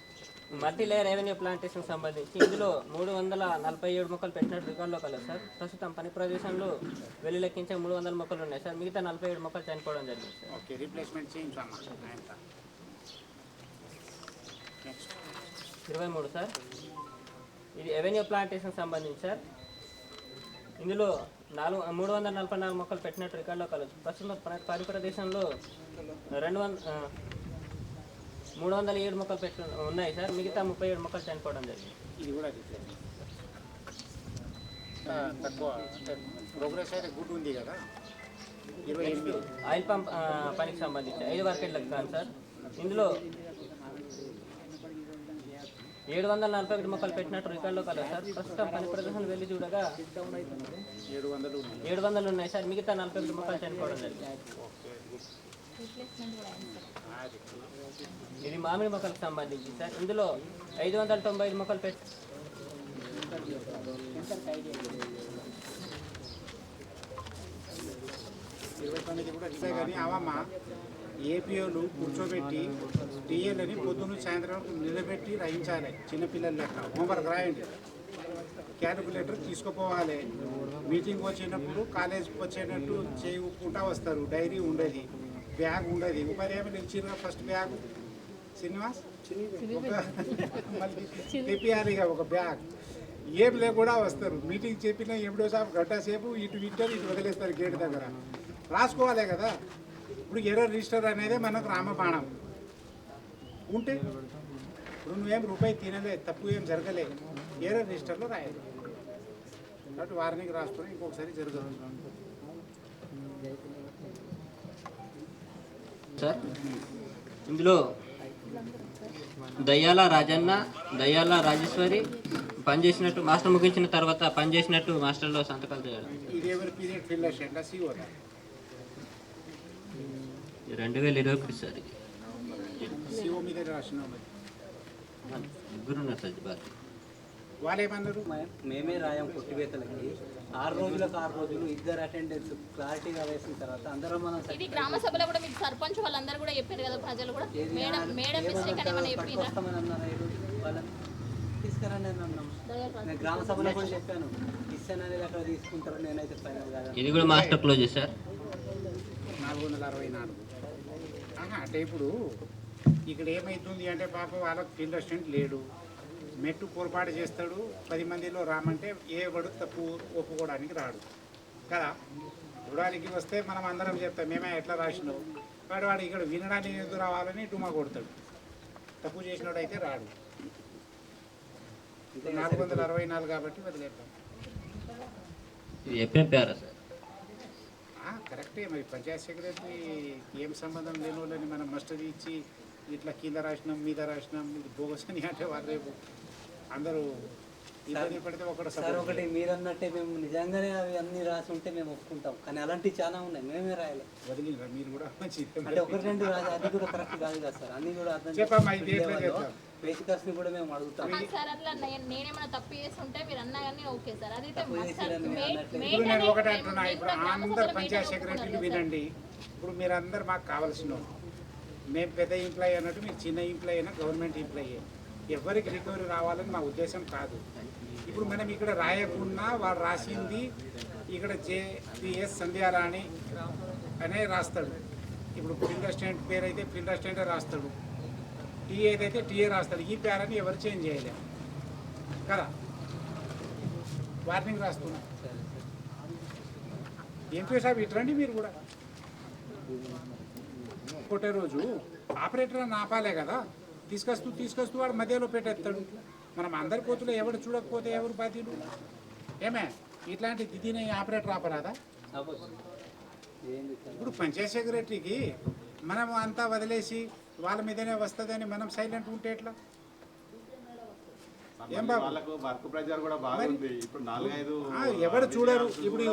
multi layer revenue plantation సంబంధించి ఇందులో 347 మొక్కలు పెట్టినట్టు రికార్డులో కలదు సార్. ప్రస్తుతం పని ప్రదేశంలో వెళ్లి లెక్కించే 300 మొక్కలు ఉన్నాయి సార్. మిగతా 47 మొక్కలు చనిపోవడం జరిగింది సార్. ఓకే, రీప్లేస్మెంట్ చేయించమ్మా. 23 సార్. ఇది ఎవెన్యూ ప్లాంటేషన్ సంబంధించి సార్. ఇందులో 344 మొక్కలు పెట్టినట్టు రికార్డులో కలదు. ప్రస్తుతం పని ప్రదేశంలో 307 మొక్కలు ఉన్నాయి సార్. మిగతా 37 మొక్కలు చనిపోవడం జరిగింది. ఇది కూడా రీప్లేస్మెంట్ తక్కువ అంటే ప్రోగ్రెస్ అయితే గుడ్ ఉంది కదా. 28 ఆయిల్ పంప్ పనికి సంబంధించి 5 వర్కెట్లకు కాదు సార్. ఇందులో 741 మొక్కలు పెట్టినట్టు రికార్డులో కలదు సార్. ప్రస్తుతం పని ప్రదేశంలో వెళ్ళి చూడగా 700 ఉన్నాయి సార్. మిగతా 41 మొక్కలు చనిపోవడం జరిగింది. ఇది మామిడి మొక్కలకు సంబంధించి సార్. ఇందులో 595 మొక్కలు 29 కూడా ఇదే కానీ అవమ్మ ఏపీఓలు కూర్చోబెట్టి టీఏలని పొద్దున్న సాయంత్రం నిలబెట్టి రాయించాలి. చిన్నపిల్లల లెక్క హోంవర్క్ రాయండి, క్యాలిక్యులేటర్ తీసుకుపోవాలి. మీటింగ్ వచ్చినప్పుడు కాలేజీకి వచ్చేటట్టు చేయకుండా వస్తారు. డైరీ ఉండదు, బ్యాగ్ ఉండదు. ఉపాధి హామీలు ఇచ్చిన ఫస్ట్ బ్యాగ్ శ్రీనివాస్ మళ్ళీ తెప్పియాలి ఒక బ్యాగ్. ఏం లేకుండా వస్తారు. మీటింగ్ చెప్పినా ఎప్పుడో సేపు గంట సేపు ఇటు వింటారు, ఇటు వదిలేస్తారు గేట్ దగ్గర. రాసుకోవాలి కదా. ఇప్పుడు ఎర్రర్ రిజిస్టర్ అనేది మనకు రామబాణం ఉంటే ఇప్పుడు నువ్వేం రూపాయి తినలే, తప్పు ఏం జరగలే, ఎర్రర్ రిజిస్టర్లో రాయాలి. కాబట్టి వారానికి రాసుకొని ఇంకొకసారి జరగదు సార్. ఇందులో దయ్యాల రాజన్న, దయ్యాల రాజేశ్వరి పనిచేసినట్టు మాస్టర్ ముగించిన తర్వాత పనిచేసినట్టు మాస్టర్లో సంతకాలు చేయాలి. ఇది ఎవరి పీరియడ్ ఫిల్ అయ్యేలా సీఓ 2021 సార్. ఇది సీఓ మీద రాసిన ముగ్గురు ఉన్నారు సార్. బాధ్యత వాళ్ళు ఏమన్నారు? మేమే రాయం కొట్టివేతలకి 6 రోజులకు 6 రోజులు ఇద్దరు అటెండెన్స్ క్లారిటీగా వేసిన తర్వాత అందరం మనం ఇది గ్రామ సభలో కూడా మీకు సర్పంచ్ వాళ్ళందరూ కూడా చెప్పారు కదా, ప్రజలు కూడా మేడం మిస్టేక్ అని ఏమైనా చెప్పినా వస్తామని అన్నారు. వాళ్ళని తీసుకురండి అని అన్నాం. నేను గ్రామ సభలో కూడా చెప్పాను, ఇస్తాను అనేది అక్కడ తీసుకుంటారు, నేనైతే ఫైనల్ కాదు. ఇది కూడా మాస్టర్ క్లోజ్ సార్. 464. అంటే ఇప్పుడు ఇక్కడ ఏమవుతుంది అంటే పాపం వాళ్ళకి ఫీల్డ్ అసిస్టెంట్ లేడు, మెట్టు పొరపాటు చేస్తాడు. 10 మందిలో రామంటే ఏ వాడు తప్పు ఒప్పుకోవడానికి రాడు కదా. చూడడానికి వస్తే మనం అందరం చెప్తాం మేమే ఎట్లా రాసినావు, వాడు ఇక్కడ వినడానికి ఎందుకు రావాలని డుమా కొడతాడు. తప్పు చేసినోడు అయితే రాడు. 464 కాబట్టి వదిలేద్దాం. చెప్పారా సార్? కరెక్టే. మరి పంచాయత్ సెక్రటరీ ఏం సంబంధం లేని వాళ్ళని మనం మస్టరీ ఇచ్చి ఇట్లా కింద రాసినాం మీద రాసినాం ఇది బోగస్ అని అంటే వాళ్ళు రేపు అందరూ ఇబ్బంది పడితే సార్ ఒకటి మీరు అన్నట్టే మేము నిజంగానే అవి అన్ని రాసి ఉంటే మేము ఒప్పుకుంటాం, కానీ అలాంటివి చాలా ఉన్నాయి, మేమే రాయాలి. వదిలిరా మీరు కూడా మంచి అంటే 1-2 రాసి అది కూడా కరెక్ట్ కాదు కదా సార్. అన్ని కూడా అర్థం చెప్పమ్మా, ఇది ఎట్లా చేద్దాం? బేసికర్స్ ని కూడా మేము అడుగుతాం. సార్ అట్లా నేనేమైనా తప్పు చేసి ఉంటే మీరు అన్నా కానీ ఓకే సార్. అదైతే ఇప్పుడు నేను ఒకటే అంటున్నా, ఇప్పుడు అందరు పంచాయత్ సెక్రటరీలు వినండి. ఇప్పుడు మీరందరు మాకు కావాల్సిన మేము పెద్ద ఎంప్లాయీ అన్నట్టు మీరు చిన్న ఎంప్లాయీ అయినా గవర్నమెంట్ ఎంప్లాయీ, ఎవరికి రికవరీ రావాలని మా ఉద్దేశం కాదు. ఇప్పుడు మనం ఇక్కడ రాయకుండా వాడు రాసింది ఇక్కడ JPS సంధ్యారాణి అనే రాస్తాడు. ఇప్పుడు ఫీల్డ్ అసిస్టెంట్ పేరు అయితే ఫీల్డ్ అసిస్టెంటే రాస్తాడు, టీఏ అయితే టీఏ రాస్తాడు. ఈ పేరని ఎవరు చేంజ్ చేయలేము కదా. వార్నింగ్ రాస్తున్నా. ఎంపీ సాబ్ ఇట్రండి మీరు కూడా. కొట్టే రోజు ఆపరేటర్ అని ఆపాలే కదా, తీసుకొస్తూ వాడు మధ్యలో పెట్టేస్తాడు. మనం అందరి కోతులు ఎవడు చూడకపోతే ఎవరు బాధ్యులు? ఏమే ఇట్లాంటి దిదిని ఆపరేటర్ ఆపరాదా? ఇప్పుడు పంచాయత్ సెక్రటరీకి మనం అంతా వదిలేసి వాళ్ళ మీదనే వస్తుందని మనం సైలెంట్ ఉంటే ఎట్లా? ఏం బాబు ఎవరు చూడరు. ఇప్పుడు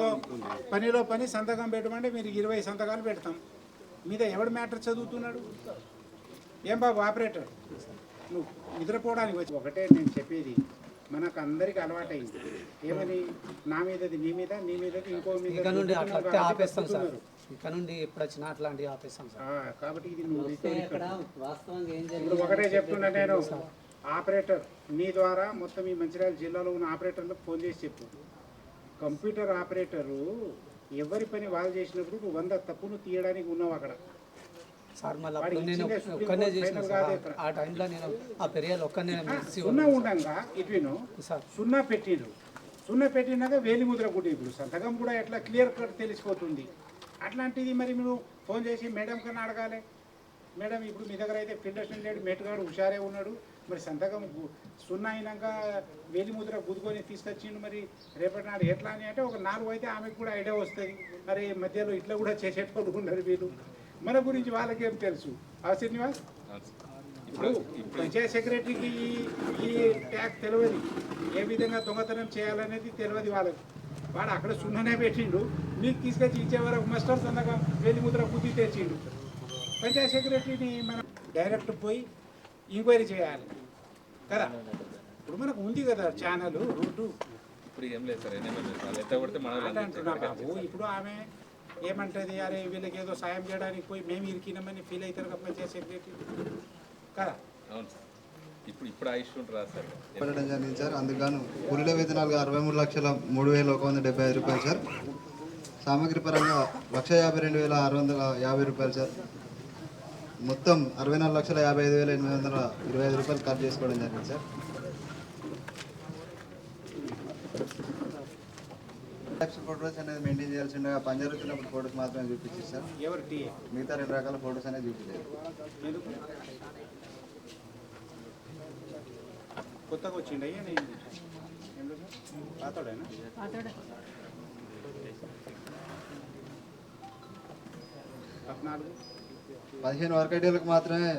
పనిలో పని సంతకం పెట్టమంటే మీరు 20 సంతకాలు పెడతాం. మీద ఎవడు మ్యాటర్ చదువుతున్నాడు? ఏం బాబు ఆపరేటర్, నువ్వు నిద్రపోవడానికి వచ్చి ఒకటే నేను చెప్పేది, మనకు అందరికి అలవాటైంది. ఏమని నా మీదది నీ మీద, నీ మీదది ఇంకో మీద ఆపేస్తాం సార్. ఇక్కడ నుండి ఎప్పుడు వచ్చినా అట్లాంటివి ఆపేస్తాం సార్. కాబట్టి ఇది నువ్వు వాస్తవంగా ఏం ఇప్పుడు ఒకటే చెప్తున్నా నేను, ఆపరేటర్ మీ ద్వారా మొత్తం ఈ మంచిర్యాల జిల్లాలో ఉన్న ఆపరేటర్లకు ఫోన్ చేసి చెప్పు. కంప్యూటర్ ఆపరేటరు ఎవరి పని వాళ్ళు చేసినప్పుడు నువ్వు 100 తప్పును తీయడానికి ఉన్నావు అక్కడ. సార్ మళ్ళీ అప్పుడు నేను ఒక్కనే చేసిన సార్. ఆ టైంలో నేను ఆ పెరియాలు ఒక్కనే సున్నా ఉండగా ఇటును సార్ సున్నా పెట్టిండ్రు. సున్నా పెట్టినాక వేలి ముద్ర కూడా ఇప్పుడు సంతకం కూడా ఎట్లా క్లియర్ కట్ తెలిసిపోతుంది. అట్లాంటిది మరి మీరు ఫోన్ చేసి మేడం కన్నా అడగాలి. మేడం ఇప్పుడు మీ దగ్గర అయితే ఫీల్డ్ అసిస్టెంట్ లేడు, మేటుగాడు హుషారే ఉన్నాడు, మరి సంతకం సున్నా అయినాక వేలి ముద్ర గుద్దుకొని తీసుకొచ్చిండు, మరి రేపటి నాడు ఎట్లా అని అంటే ఒక 4 అయితే ఆమెకు కూడా ఐడియా వస్తుంది. మరి మధ్యలో ఇట్లా కూడా చేసేటోళ్ళు ఉన్నారు వీళ్ళు. మన గురించి వాళ్ళకేం తెలుసు. శ్రీనివాస్ ఇప్పుడు పంచాయత్ సెక్రటరీకి ఈ ట్యాగ్ తెలియదు, ఏ విధంగా దొంగతనం చేయాలనేది తెలియదు వాళ్ళకి. వాడు అక్కడ సున్ననే పెట్టిండు, మీకు తీసుకొచ్చి ఇచ్చే వరకు మాస్టర్ సంతకం వేలి ముద్ర గుద్ది తెచ్చిండు. పంచాయత్ సెక్రటరీని మనం డైరెక్ట్ పోయి ఎంక్వైరీ చేయాలి కదా. ఇప్పుడు మనకు ఉంది కదా ఛానల్ రూటు. ఇప్పుడు ఏం లేదు సార్, ఎంత కొడితే అంటున్నా బాబు. ఇప్పుడు ఆమె ఏమంటుంది, అరే వీళ్ళకి ఏదో సాయం చేయడానికి పోయి మేము ఇరికినామని ఫీల్ అవుతారు కదా పంచాయత్ సెక్రటరీ కదా. అవును సార్, ఇప్పుడు ఆ ఇష్యూ ఉంటుంది సార్. పెట్టడం జరిగింది సార్. అందుకను కూలీల వేతనాలు 63,03,175 రూపాయలు సార్. సామగ్రి పరంగా 1,52,650 రూపాయలు సార్. మొత్తం 64,55,825 రూపాయలు కట్ చేసుకోవడం జరిగింది సార్. టైప్స్ ఫోటోస్ అనేది మెయింటైన్ చేయాల్సి ఉండగా పని జరుగుతున్నప్పుడు ఫోటోస్ మాత్రమే చూపించారు సార్. ఎవరు టీఏ మిగతా 2 రకాల ఫోటోస్ అనేది చూపించారు. ఎందుకు కొత్తగా వచ్చిండయ్యా నేను ఏం లేదు పాతోడేనా? 15 వర్క్ ఐడియాలకు మాత్రమే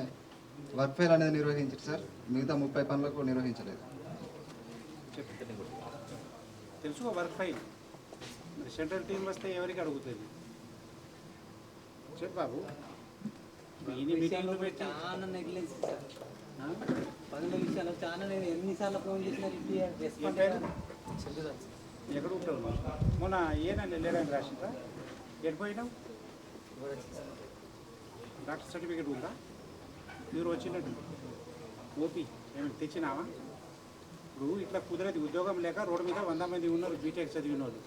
వర్క్ ఫైల్ అనేది నిర్వహించారు సార్. మిగతా 30 పనులకు నిర్వహించలేదు. తెలుసు వర్క్ ఫైల్. మరి సెంట్రల్ టీం వస్తే ఎవరికి అడుగుతుంది చెప్పు బాబు. ఇన్ని మీటింగ్లు పెట్టి చాలా నెగ్లెన్స్ సార్. పనుల విషయాలు చాలా నేను ఎన్నిసార్లు ఫోన్ చేసినా రెస్పాండ్ ఎక్కడ ఉంటావు? మొన్న ఏనండి లేదని రాసిందా? ఎటు పోయినావు? డాక్టర్ సర్టిఫికేట్ ఉందా? మీరు వచ్చినట్టు ఓపీ ఏమి తెచ్చినావా? ఇప్పుడు ఇట్లా కుదరది. ఉద్యోగం లేక రోడ్డు మీద 100 మంది ఉన్నారు బీటెక్ చదివిన వాళ్ళు.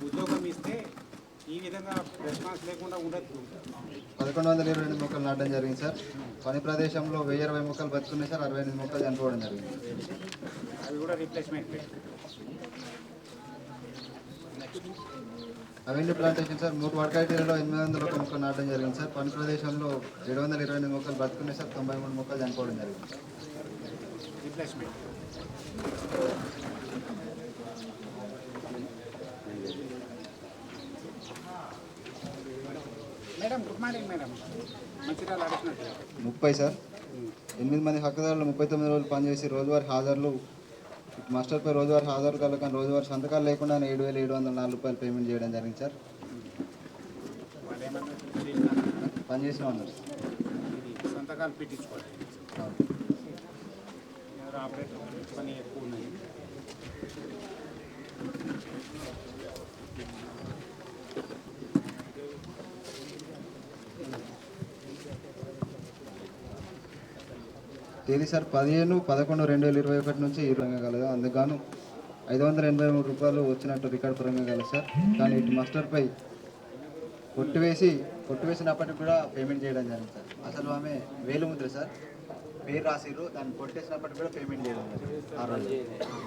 ఉద్యోగం ఇస్తే ఈ విధంగా రెస్పాన్స్ లేకుండా ఉండదు. 1122 మొక్కలు నాటడం జరిగింది సార్. పని ప్రదేశంలో 1020 మొక్కలు బతుకున్నాయి సార్. 68 మొక్కలు చనిపోవడం జరిగింది. అవి కూడా రీప్లేస్మెంట్ పెట్టి అవెన్యూ ప్లాంటేషన్ సార్. 3 వర్క్ ఐటీలలో 801 మొక్కలు నాటడం జరిగింది సార్. పని ప్రదేశంలో 728 మొక్కలు బతుకున్నాయి సార్. 93 మొక్కలు చనిపోవడం జరిగింది. Replacement madam. Good morning madam. Mancherial additional 30 sir. 8 మంది హక్కుదారులు 39 రోజులు పనిచేసి రోజువారీ హాజరులు మాస్టర్పై రోజువారీ హాజరు కల కానీ రోజువారీ సంతకాలు లేకుండా 7,704 రూపాయలు పేమెంట్ చేయడం జరిగింది సార్. వాళ్ళు ఏమన్నా పనిచేసిన ఉన్నారు. ఇది సంతకాలు పెట్టించుకోవాలి. ఎవరు ఆపరేటర్ పని ఎక్కువ ఉన్నాయి. తేదీ సార్ 15/11/2021 నుంచి ఈ రంగం కలదు. అందుకు 583 రూపాయలు వచ్చినట్టు రికార్డు పరంగా కలదు సార్. కానీ ఇటు మాస్టర్పై కొట్టివేసినప్పటికి కూడా పేమెంట్ చేయడం జరిగింది సార్. అసలు ఆమె వేలుముద్ర సార్, పేరు రాసిర్రు, దాన్ని కొట్టేసినప్పటికి కూడా పేమెంట్ చేయడం జరిగింది. ఆ రోజు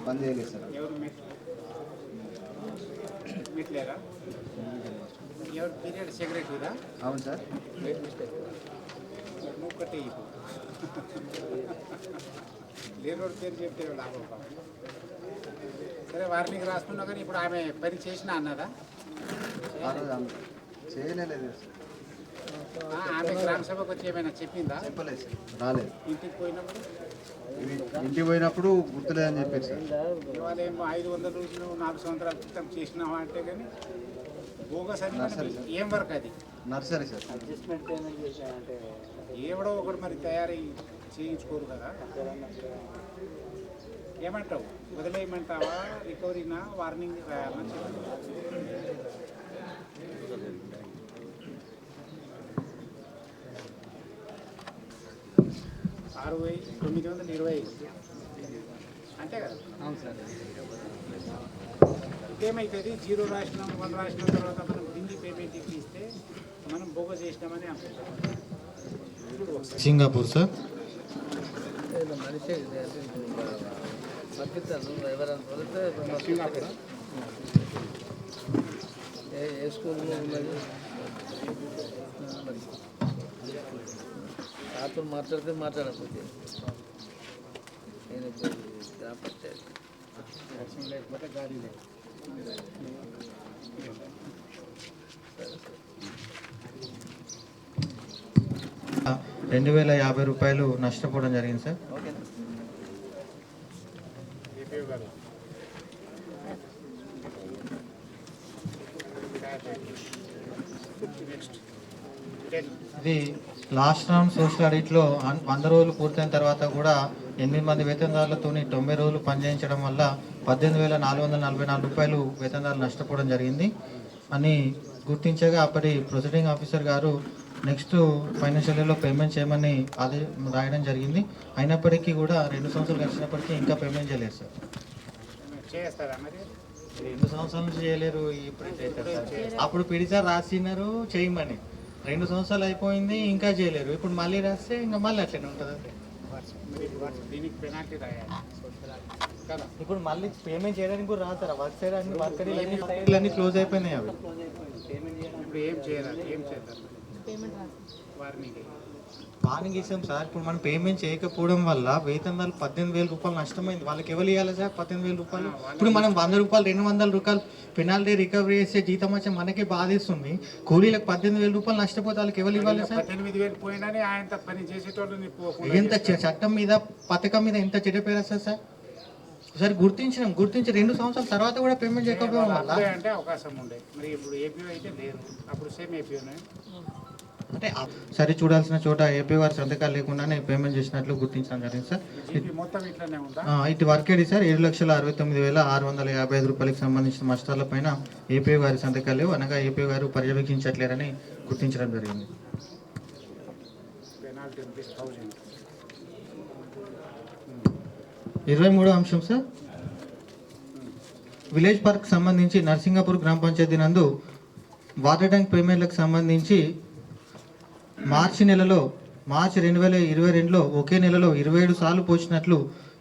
బంద్ చేయలేదు సార్. ఎవరు మీట్లేరా? ఎవరు పీరియడ్ సెక్రటరీదా? అవును సార్. ఒక్కటే లేనోడు పేరు చెప్తే లాభం. సరే వార్నింగ్ రాస్తున్నా కానీ ఇప్పుడు ఆమె పని చేసినా అన్నదా? ఆ రోజు చేయలేదు సార్. ఆమె గ్రామ సభకు వచ్చి ఏమైనా చెప్పిందా? చెప్పలేదు సార్, రాలేదు. ఇంటికి పోయినప్పుడు ఇంటికి పోయినప్పుడు గుర్తులేదని చెప్పారు సార్. ఇవాళ ఏమో 500 రోజులు 4 సంవత్సరాల క్రితం చేసినావా అంటే కానీ బోగస్ అని ఏం వర్క్ అది? Nursery sir. అడ్జస్ట్మెంట్ పేమెంట్ చేశానంటే ఎవడో ఒకటి మరి తయారీ చేయించుకోరు కదా. ఏమంటావు? వదిలేయమంటావా? రికవరీనా? వార్నింగ్ రాయాలని చెప్పి 6925 అంతే కదా? అవును సార్. ఇంకేమైతుంది, 0 రాసినాం 1 రాసిన తర్వాత మనం హిందీ పేమెంట్ ఇస్తే మనం బోగస్ చేసినామని అనుకుంటాం. Singapore sir. మనిషి పంపిస్తాను ఎవరైనా సింగపూర్ ఏ స్కూల్లో ఉన్నది నాతో మాట్లాడితే మాట్లాడకపోతే నేను గ్రామ పంచాయతీ లేకపోతే గాడి లేదు. 2050 రూపాయలు నష్టపోవడం జరిగింది సార్. ఏపీఓ గారు నెక్స్ట్ ఇది లాస్ట్ రౌండ్ సోషల్ ఆడిట్లో 100 రోజులు పూర్తయిన తర్వాత కూడా 8 మంది వేతనదారులతో 90 రోజులు పనిచేయించడం వల్ల 18,444 రూపాయలు వేతనదారులు నష్టపోవడం జరిగింది అని గుర్తించగా అప్పటి ప్రొసీడింగ్ ఆఫీసర్ గారు నెక్స్ట్ ఫైనాన్షియల్ ఇయర్లో పేమెంట్ చేయమని అది రాయడం జరిగింది. అయినప్పటికీ కూడా 2 సంవత్సరాలు గడిచినప్పటికీ ఇంకా పేమెంట్ చేయలేదు సార్. చేస్తారా మరి? 2 సంవత్సరాల నుంచి చేయలేరు. ఇప్పుడు అప్పుడు పిడిసార్ రాసినారు చేయమని, 2 సంవత్సరాలు అయిపోయింది ఇంకా చేయలేరు. ఇప్పుడు మళ్ళీ రాస్తే ఇంకా మళ్ళీ అట్లనే ఉంటుంది. దీనికి పెనాల్టీ రాయాలి కదా? ఇప్పుడు మళ్ళీ పేమెంట్ చేయడానికి కూడా రాతారా? వర్క్ సైడ్ అన్ని వర్కరీలన్నీ క్లోజ్ అయిపోయినాయి. అవి ఇప్పుడు ఏం చేయాలి? ఏం చేద్దాం? వార్నింగ్ ఇస్తాం సార్. ఇప్పుడు మనం పేమెంట్ చేయకపోవడం వల్ల వేతనదారులు 18,000 రూపాయలు నష్టమైంది. వాళ్ళకి ఎవరు ఇవ్వాలి సార్ 18,000 రూపాయలు? ఇప్పుడు మనం 100 రూపాయలు 200 రూపాయలు పెనాల్టీ రికవరీ చేస్తే జీతం వచ్చి మనకే బాధిస్తుంది. కూలీలకు 18,000 రూపాయలు నష్టపోతే వాళ్ళకి ఎవరు ఇవ్వాలి సార్? 18,000 పోయినానే ఆయన పని చేసేటోళ్ళు ఎంత చట్టం మీద పథకం మీద ఎంత చెడ్డ పేరు వస్తుంది సార్? ఒకసారి గుర్తించి 2 సంవత్సరాల తర్వాత కూడా పేమెంట్ చేయకపోవడం వల్ల అంటే అవకాశం ఉండే. మరి ఇప్పుడు ఏపీ అయితే లేదు, అప్పుడు సేమ్ ఏపీ ఉన్నాయి. అంటే సరే చూడాల్సిన చోట ఏపీ వారి సంతకాలు లేకుండానే పేమెంట్ చేసినట్లు గుర్తించడం జరిగింది సార్. మొత్తం ఇట్లానే ఉందా? ఇటు వర్కేడి సార్ 7,69,655 రూపాయలకు సంబంధించిన నష్టాల పైన ఏపీ వారి సంతకాలు లేవు, అనగా ఏపీ వారు పర్యవేక్షించట్లేరని గుర్తించడం జరిగింది. Penalty rupees 1000. 23వ అంశం సార్, విలేజ్ పార్క్ సంబంధించి నర్సింగాపూర్ గ్రామ పంచాయతీ నందు వాటర్ ట్యాంక్ పేమెంట్లకు సంబంధించి మార్చి 2022లో ఒకే నెలలో 27 సార్లు పోసినట్లు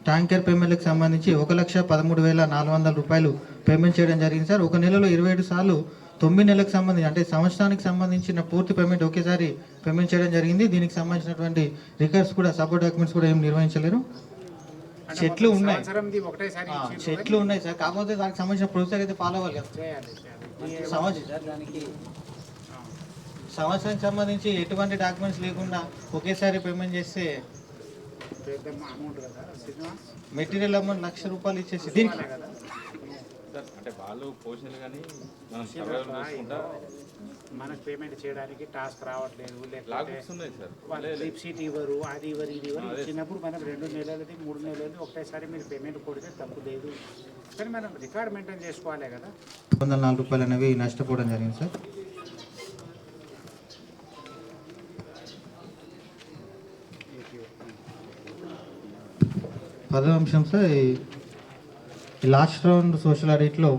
ట్యాంకర్ పేమెంట్లకు సంబంధించి 1,13,400 రూపాయలు పేమెంట్ చేయడం జరిగింది సార్. ఒక నెలలో 27 సార్లు 9 నెలలకు సంబంధించి అంటే సంవత్సరానికి సంబంధించిన పూర్తి పేమెంట్ ఒకేసారి పేమెంట్ చేయడం జరిగింది. దీనికి సంబంధించినటువంటి రికార్డ్స్ కూడా సపోర్ట్ డాక్యుమెంట్స్ కూడా ఏం నిర్వహించలేరు. చెట్లు ఉన్నాయి సార్, కాకపోతే దానికి సంబంధించిన ప్రొసీజర్ అయితే ఫాలో అవ్వాలి కదా. సంవత్సరానికి సంబంధించి ఎటువంటి డాక్యుమెంట్స్ లేకుండా ఒకేసారి పేమెంట్ చేస్తే మెటీరియల్ అమౌంట్ 1,00,000 రూపాయలు ఇచ్చేసి దీనికి అంటే వాళ్ళు పోషణలు కానీ మనం సర్వైవల్ చేసుకుంటా మనకు పేమెంట్ చేయడానికి టాస్క్ రావట్లేదు, లాగ్బుక్స్ ఉన్నాయి సార్. వాళ్ళు లిప్ షీట్ ఇవ్వరు, అది ఇవ్వరు, ఇది ఇవ్వరు. ఇచ్చినప్పుడు మనం 2 నెలలది 3 నెలలది ఒకటేసారి మీరు పేమెంట్ కొడితే తప్పు లేదు, కానీ మనం రికార్డ్ మెయింటైన్ చేసుకోవాలి కదా. 104 రూపాయలు అనేవి నష్టపోవడం జరిగింది సార్. పదో అంశం సార్, ఈ లాస్ట్ రౌండ్ సోషల్ ఆడిట్లో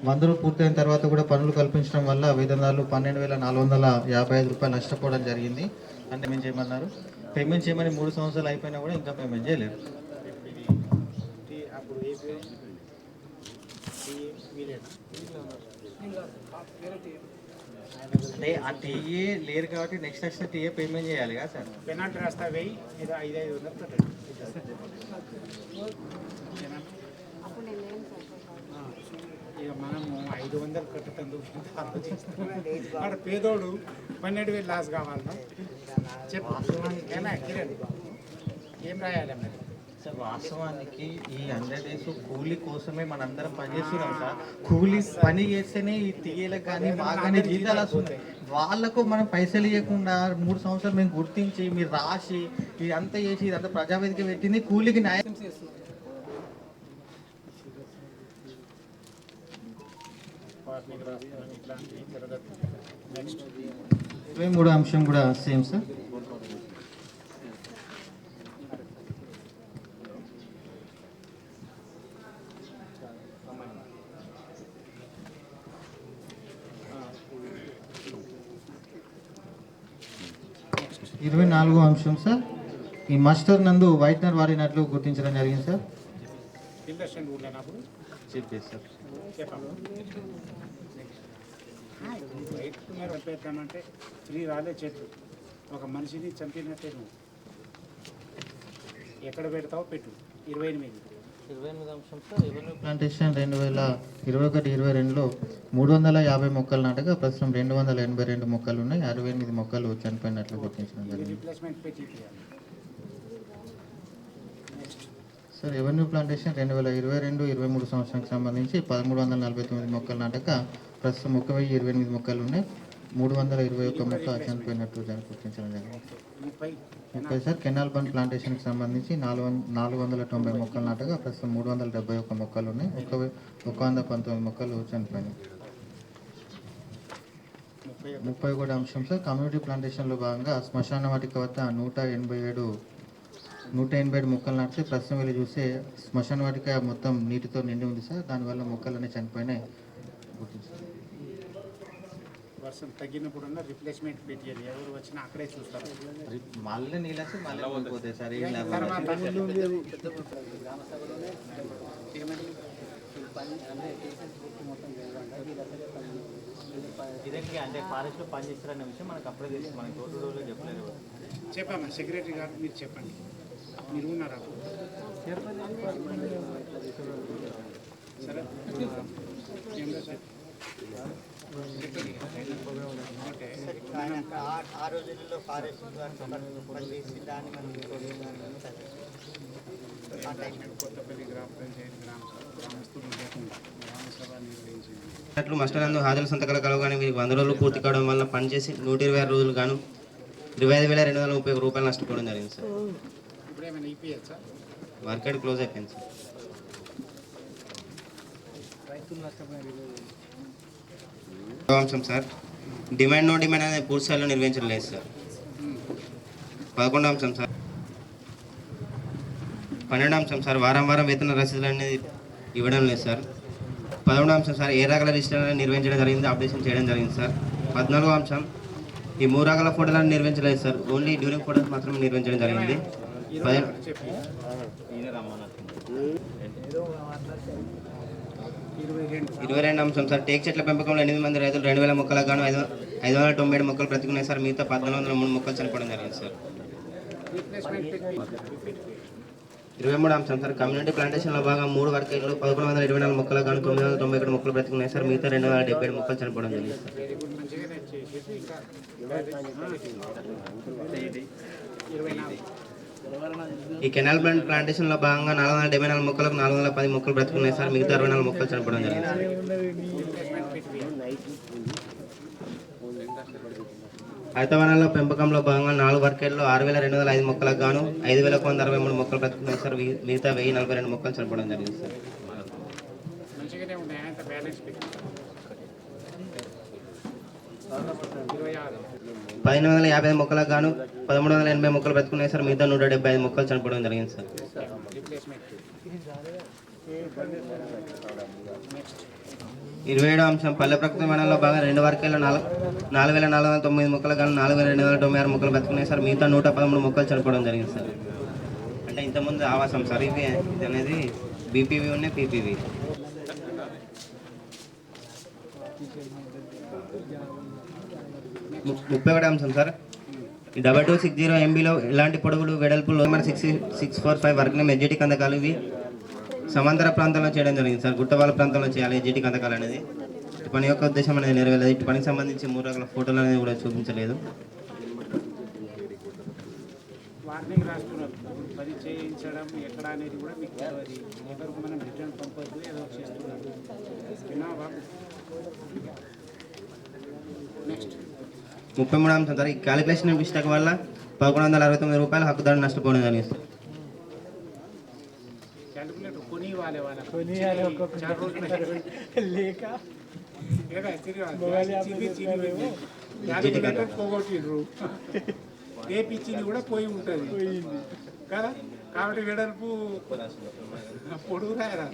100 రోజులు పూర్తయిన తర్వాత కూడా పనులు కల్పించడం వల్ల వేతనదారులు 12,455 రూపాయలు నష్టపోవడం జరిగింది. అంటే మేము చేయమన్నారు, పేమెంట్ చేయమని 3 సంవత్సరాలు అయిపోయినా కూడా ఇంకా పేమెంట్ చేయలేదు. అంటే ఆ టీఏ లేరు కాబట్టి నెక్స్ట్ వచ్చే టీఏ పేమెంట్ చేయాలి కదా సార్. పెనాల్టీ రాస్తా వెయ్యి, ఇది 500 కట్టండి. ఇక మనము 500 కట్టుతందుకు ఆడ పేదోడు 12,000 లాస్ కావాలన్నా చెప్పు. కిరణ్ ఏం రాయాలి మరి సార్? వాస్తవానికి ఈ 100 డేస్ కూలీ కోసమే మనందరం పనిచేస్తున్నాం సార్. కూలీ పని చేస్తేనే ఈ టీఏలకు కానీ బాగానే జీతాలు వస్తుంది. వాళ్ళకు మనం పైసలు ఇవ్వకుండా 3 సంవత్సరాలు మేము గుర్తించి మీరు రాసి ఇదంతా చేసి ఇదంతా ప్రజావేదిక పెట్టింది కూలీకి న్యాయం. 23వ అంశం కూడా సేమ్ సార్. 24వ అంశం సార్, ఈ మస్టర్ నందు వైట్నర్ వాడినట్లు గుర్తించడం జరిగింది సార్. ఇండస్ట్రియల్ రూల్ అయినప్పుడు చెప్పేసి సార్. చెప్పాము. వైట్నర్ చంపేద్దామంటే 3 రాలే చెట్లు, ఒక మనిషిని చంపినట్టే. నువ్వు ఎక్కడ పెడతావో పెట్టు. 28 అంశం సార్. ప్లాంటేషన్ 2021-22లో 350 మొక్కలు నాటగా ప్రస్తుతం 282 మొక్కలు ఉన్నాయి. 68 మొక్కలు చనిపోయినట్లు గుర్తించడం జరిగింది రిప్లేస్మెంట్ పెట్టి సార్. ఎవెన్యూ ప్లాంటేషన్ 2022-23 సంవత్సరానికి సంబంధించి 1349 మొక్కలు నాటగా ప్రస్తుతం 1028 మొక్కలు ఉన్నాయి. 321 మొక్క చనిపోయినట్లు గుర్తించడం జరిగింది. 30 సార్. కెనాల్ బండ్ ప్లాంటేషన్కి సంబంధించి 490 మొక్కలు నాటగా ప్రస్తుతం 371 మొక్కలు ఉన్నాయి. 119 మొక్కలు చనిపోయినాయి. 31 అంశం సార్, కమ్యూనిటీ ప్లాంటేషన్లో భాగంగా శ్మశాన వాటిక వద్ద 187 మొక్కలు నాటితే ప్రస్తుతం వెళ్ళి చూస్తే శ్మశాన వాటిక మొత్తం నీటితో నిండి ఉంది సార్. దానివల్ల మొక్కలన్నీ చనిపోయినాయి గుర్తించారు. వర్షం తగ్గినప్పుడు రిప్లేస్మెంట్ పెట్టేది. ఎవరు వచ్చినా అక్కడే చూస్తారు. మళ్ళీ నీళ్ళకి మళ్ళీ పోతాయి సార్. ఇదేంటి అంటే ఫారెస్ట్లో పని చేస్తారనే విషయం మనకు అప్పుడే తెలుసు. మనకి రోజు చెప్పలేదు. చెప్పమ్మా సెక్రటరీ గారు, మీరు చెప్పండి. మీరు ఉన్నారా? సరే ఆ రోజుల్లో ఫారెస్ట్ పనిచేసి దాన్ని మనం కొత్తపల్లి గ్రామ పంచాయతీ గ్రామస్తులు లేకుండా గ్రామసభ నిర్వహించింది. అట్లు మస్టర్నందు హాజరు సంతకాల కలవగానే వీరికి 100 రోజులు పూర్తి కావడం వల్ల పనిచేసి 126 రోజులు గాను 25,230 రూపాయలు నష్టపోవడం జరిగింది సార్. ఇప్పుడు ఏమైనా ఈపీఎస్ సార్? మార్కెట్ క్లోజ్ అయిపోయింది సార్. రైతులు నష్టపోయారు. అంశం సార్, డిమాండ్ నో డిమాండ్ అనేది పూర్తి స్థాయిలో నిర్వహించడం లేదు సార్. 11వ అంశం సార్. 12వ అంశం సార్, వారం వేతన రసీదులు అనేది ఇవ్వడం లేదు సార్. 11వ అంశం సార్, ఏ రకాల రిజిస్టర్ నిర్వహించడం జరిగింది, అప్డేషన్ చేయడం జరిగింది సార్. 14వ అంశం, ఈ 3 రకాల ఫోటోలను నిర్వహించలేదు సార్. ఓన్లీ డ్యూరింగ్ ఫోటోస్ మాత్రమే నిర్వహించడం జరిగింది. 22వ అంశం సార్, టేక్ చెట్ల పెంపకంలో 8 మంది రైతులు 2,000 మొక్కలకు గాను 597 మొక్కలు బ్రతికున్నాయి సార్. మిగతా 1,403 మొక్కలు చనిపోవడం జరిగింది సార్. 23వ అంశం సార్, కమ్యూనిటీ ప్లాంటేషన్లో భాగంగా 3 వర్కేళ్ళు 1124 మొక్కలకు గాను 991 మొక్కలు బ్రతికున్నాయి సార్. మిగతా 277 మొక్కలు చనిపోవడం జరిగింది సార్. ఈ కెనాల్ బండ్ ప్లాంటేషన్లో భాగంగా 474 మొక్కలకు 410 మొక్కలు బ్రతుకున్నాయి సార్. మిగతా 64 మొక్కలు చనిపోవడం జరిగింది సార్. హరితవనాల పెంపకంలో భాగంగా 4 వర్కేల్లో 6,205 మొక్కలకు గాను 5,163 మొక్కలు బ్రతుకున్నాయి సార్. మిగతా 1,042 మొక్కలు చనిపోవడం జరిగింది సార్. 1,850 మొక్కలకు గాను 1,380 మొక్కలు బ్రతుకున్నాయి సార్. మిగతా 175 మొక్కలు చనిపోవడం జరిగింది సార్. 27వ అంశం, పల్లె ప్రకృతి వనంలో బాగా 2 వర్కేల్లో 4,409 మొక్కలకు గాను 4,296 మొక్కలు బ్రతుకున్నాయి సార్. మిగతా 113 మొక్కలు చనిపోవడం జరిగింది సార్. అంటే ఇంతకుముందు ఆవాసం సార్. ఇది అనేది బీపీవీ ఉన్నాయి, పీపీవీ. 31వ అంశం సార్, ఈ 2260 MBలో ఇలాంటి పొడవులు వెడల్పులో 645 వర్క్ని ఎడ్జిటి కందకాలు ఇవి సమాంతర ప్రాంతంలో చేయడం జరిగింది సార్. గుట్టవాళ్ళ ప్రాంతంలో చేయాలి ఎడ్జిటి కందకాలు అనేది. పని యొక్క ఉద్దేశం అనేది నెరవేరలేదు. ఇటు పనికి సంబంధించి 3 రకాల ఫోటోలు అనేది కూడా చూపించలేదు. వార్నింగ్ రాస్తున్నారు. పని చేయించడం ఎక్కడ అనేది కూడా మీకు తెలియదు. ఎవరికి మనం రిటర్న్ పంపొద్దు, ఏదో చేస్తున్నారు. నెక్స్ట్ 33వ అంశం సార్, ఈ క్యాలిక్యులేషన్ మిస్టేక్ వల్ల 1,169 రూపాయలు హక్కుదారు నష్టపోవడం జరిగింది సార్. క్యాలిక్యులేటర్ కొని వాళ్ళ లేక క్యాలిక్యులేటర్ పోగొట్టిండ్రు. ఏ పిచ్చిని కూడా పోయి ఉంటుంది కదా. కాబట్టి వెడల్పు పొడుగు రాయరా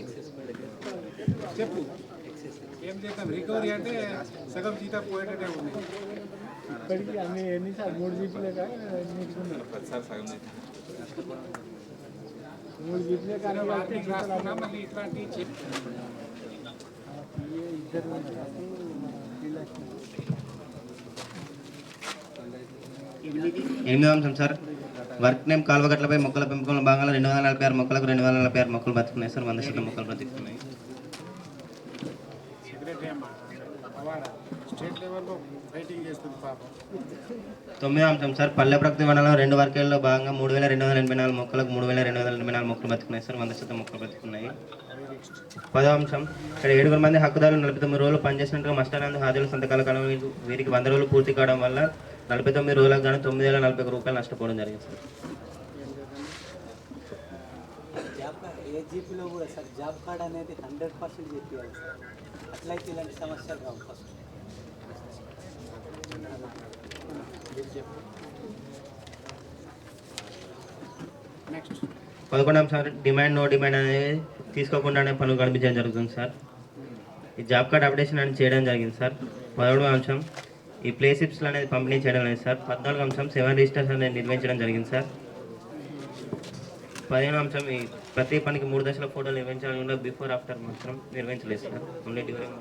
చెప్పు. ఏం చేద్దాం, రికవరీ అంటే సగం జీతం పోయేటట్టే ఉంది. ఇప్పటికీ అన్ని ఎన్నిసార్లు 3 జీపీలే కానీ ప్రతిసారి సగం 3 జీపీలే కానీ వార్నింగ్ రాసుకున్నా మళ్ళీ ఇట్లాంటి ఇద్దరు ఎనిమిదవ అంశం సార్ వర్క్ నేమ్ కాలువగట్లపై మొక్కల పెంపకంలో భాగంగా 246 మొక్కలకు 246 మొక్కలు బతుకున్నాయి సార్ 100% మొక్కలు బతుకున్నాయి. సెక్రటరీ అమ్మ అవార్డు స్టేట్ లెవెల్లో ఫైటింగ్ చేస్తుంది పాపం. 9వ అంశం సార్ పల్లె ప్రకృతి వనంలో 2 వర్గాల్లో భాగంగా 3284 మొక్కలకు 3284 మొక్కలు బతుకున్నాయి సార్ 100% మొక్కలు బతుకున్నాయి. 10వ అంశం ఇక్కడ 7 మంది హక్కుదారులు 49 రోజులు పనిచేసినట్టుగా మస్టానంద్ హాజరు సంతకాల కాలం వీరికి 100 రోజులు పూర్తి కావడం వల్ల 49 రోజులకు గాను 9,041 రూపాయలు నష్టపోవడం జరిగింది సార్. ఏ జీపీలో కూడా సార్ జాబ్ కార్డ్ అనేది 100% చెప్పాలి సార్. అట్లయితే ఇలాంటి సమస్యలు రావు. ఫస్ట్ నెక్స్ట్ 11వ అంశం డిమాండ్ నో డిమాండ్ అనేది తీసుకోకుండానే పనులు కనిపించడం జరుగుతుంది సార్. ఈ జాబ్ కార్డ్ అప్డేషన్ అని చేయడం జరిగింది సార్. 17వ అంశం ఈ ప్లే స్లిప్స్లు అనేది పంపిణీ చేయడం లేదు సార్. 14వ అంశం 7 రిజిస్టర్స్ అనేది నిర్వహించడం జరిగింది సార్. 15వ అంశం ఈ ప్రతి పనికి 3 దశల ఫోటోలు నిర్వహించాలని బిఫోర్ ఆఫ్టర్ మాత్రం నిర్వహించలేదు sir. Only during.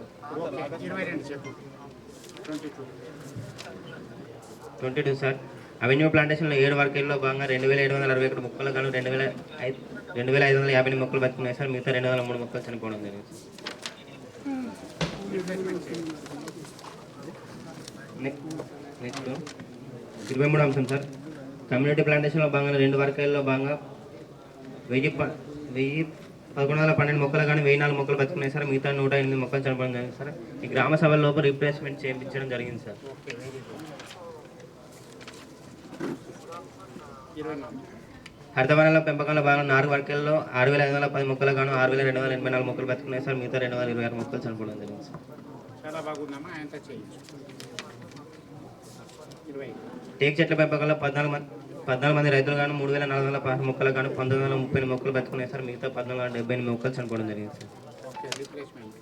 22 sir avenue ప్లాంటేషన్లో 7 వర్కేల్లో భాగంగా 2761 మొక్కలు గాను 2550 మొక్కలు బతుకున్నాయి సార్. మిగతా 203 మొక్కలు చనిపోవడం జరిగింది. నెక్స్ట్ 23వ అంశం సార్ కమ్యూనిటీ ప్లాంటేషన్లో భాగంగా 2 వర్కేల్లో భాగంగా 1112 మొక్కలు కానీ 1004 మొక్కలు బతుకున్నాయి సార్. మిగతా 108 మొక్కలు చనిపోవడం జరిగింది సార్. ఈ గ్రామ సభల లోపల రీప్లేస్మెంట్ చేయించడం జరిగింది సార్. హరితవనాల పెంపకంలో భాగంగా 4 వర్గాల్లో 6510 మొక్కలు గాను 6284 మొక్కలు బతుకున్నాయి సార్. మిగతా 2026 మొక్కలు చనిపోవడం జరిగింది సార్. చాలా బాగుందమ్మా ఆయనతో చేయొచ్చు. 20 టేక్ చెట్ల పెంపకంలో 14 మంది రైతులు గాను 3416 మొక్కలు గాను 1930 మొక్కలు బతుకున్నాయి సార్. మిగతా 1478 మొక్కలు చనిపోవడం జరిగింది సార్. ఓకే రీప్లేస్మెంట్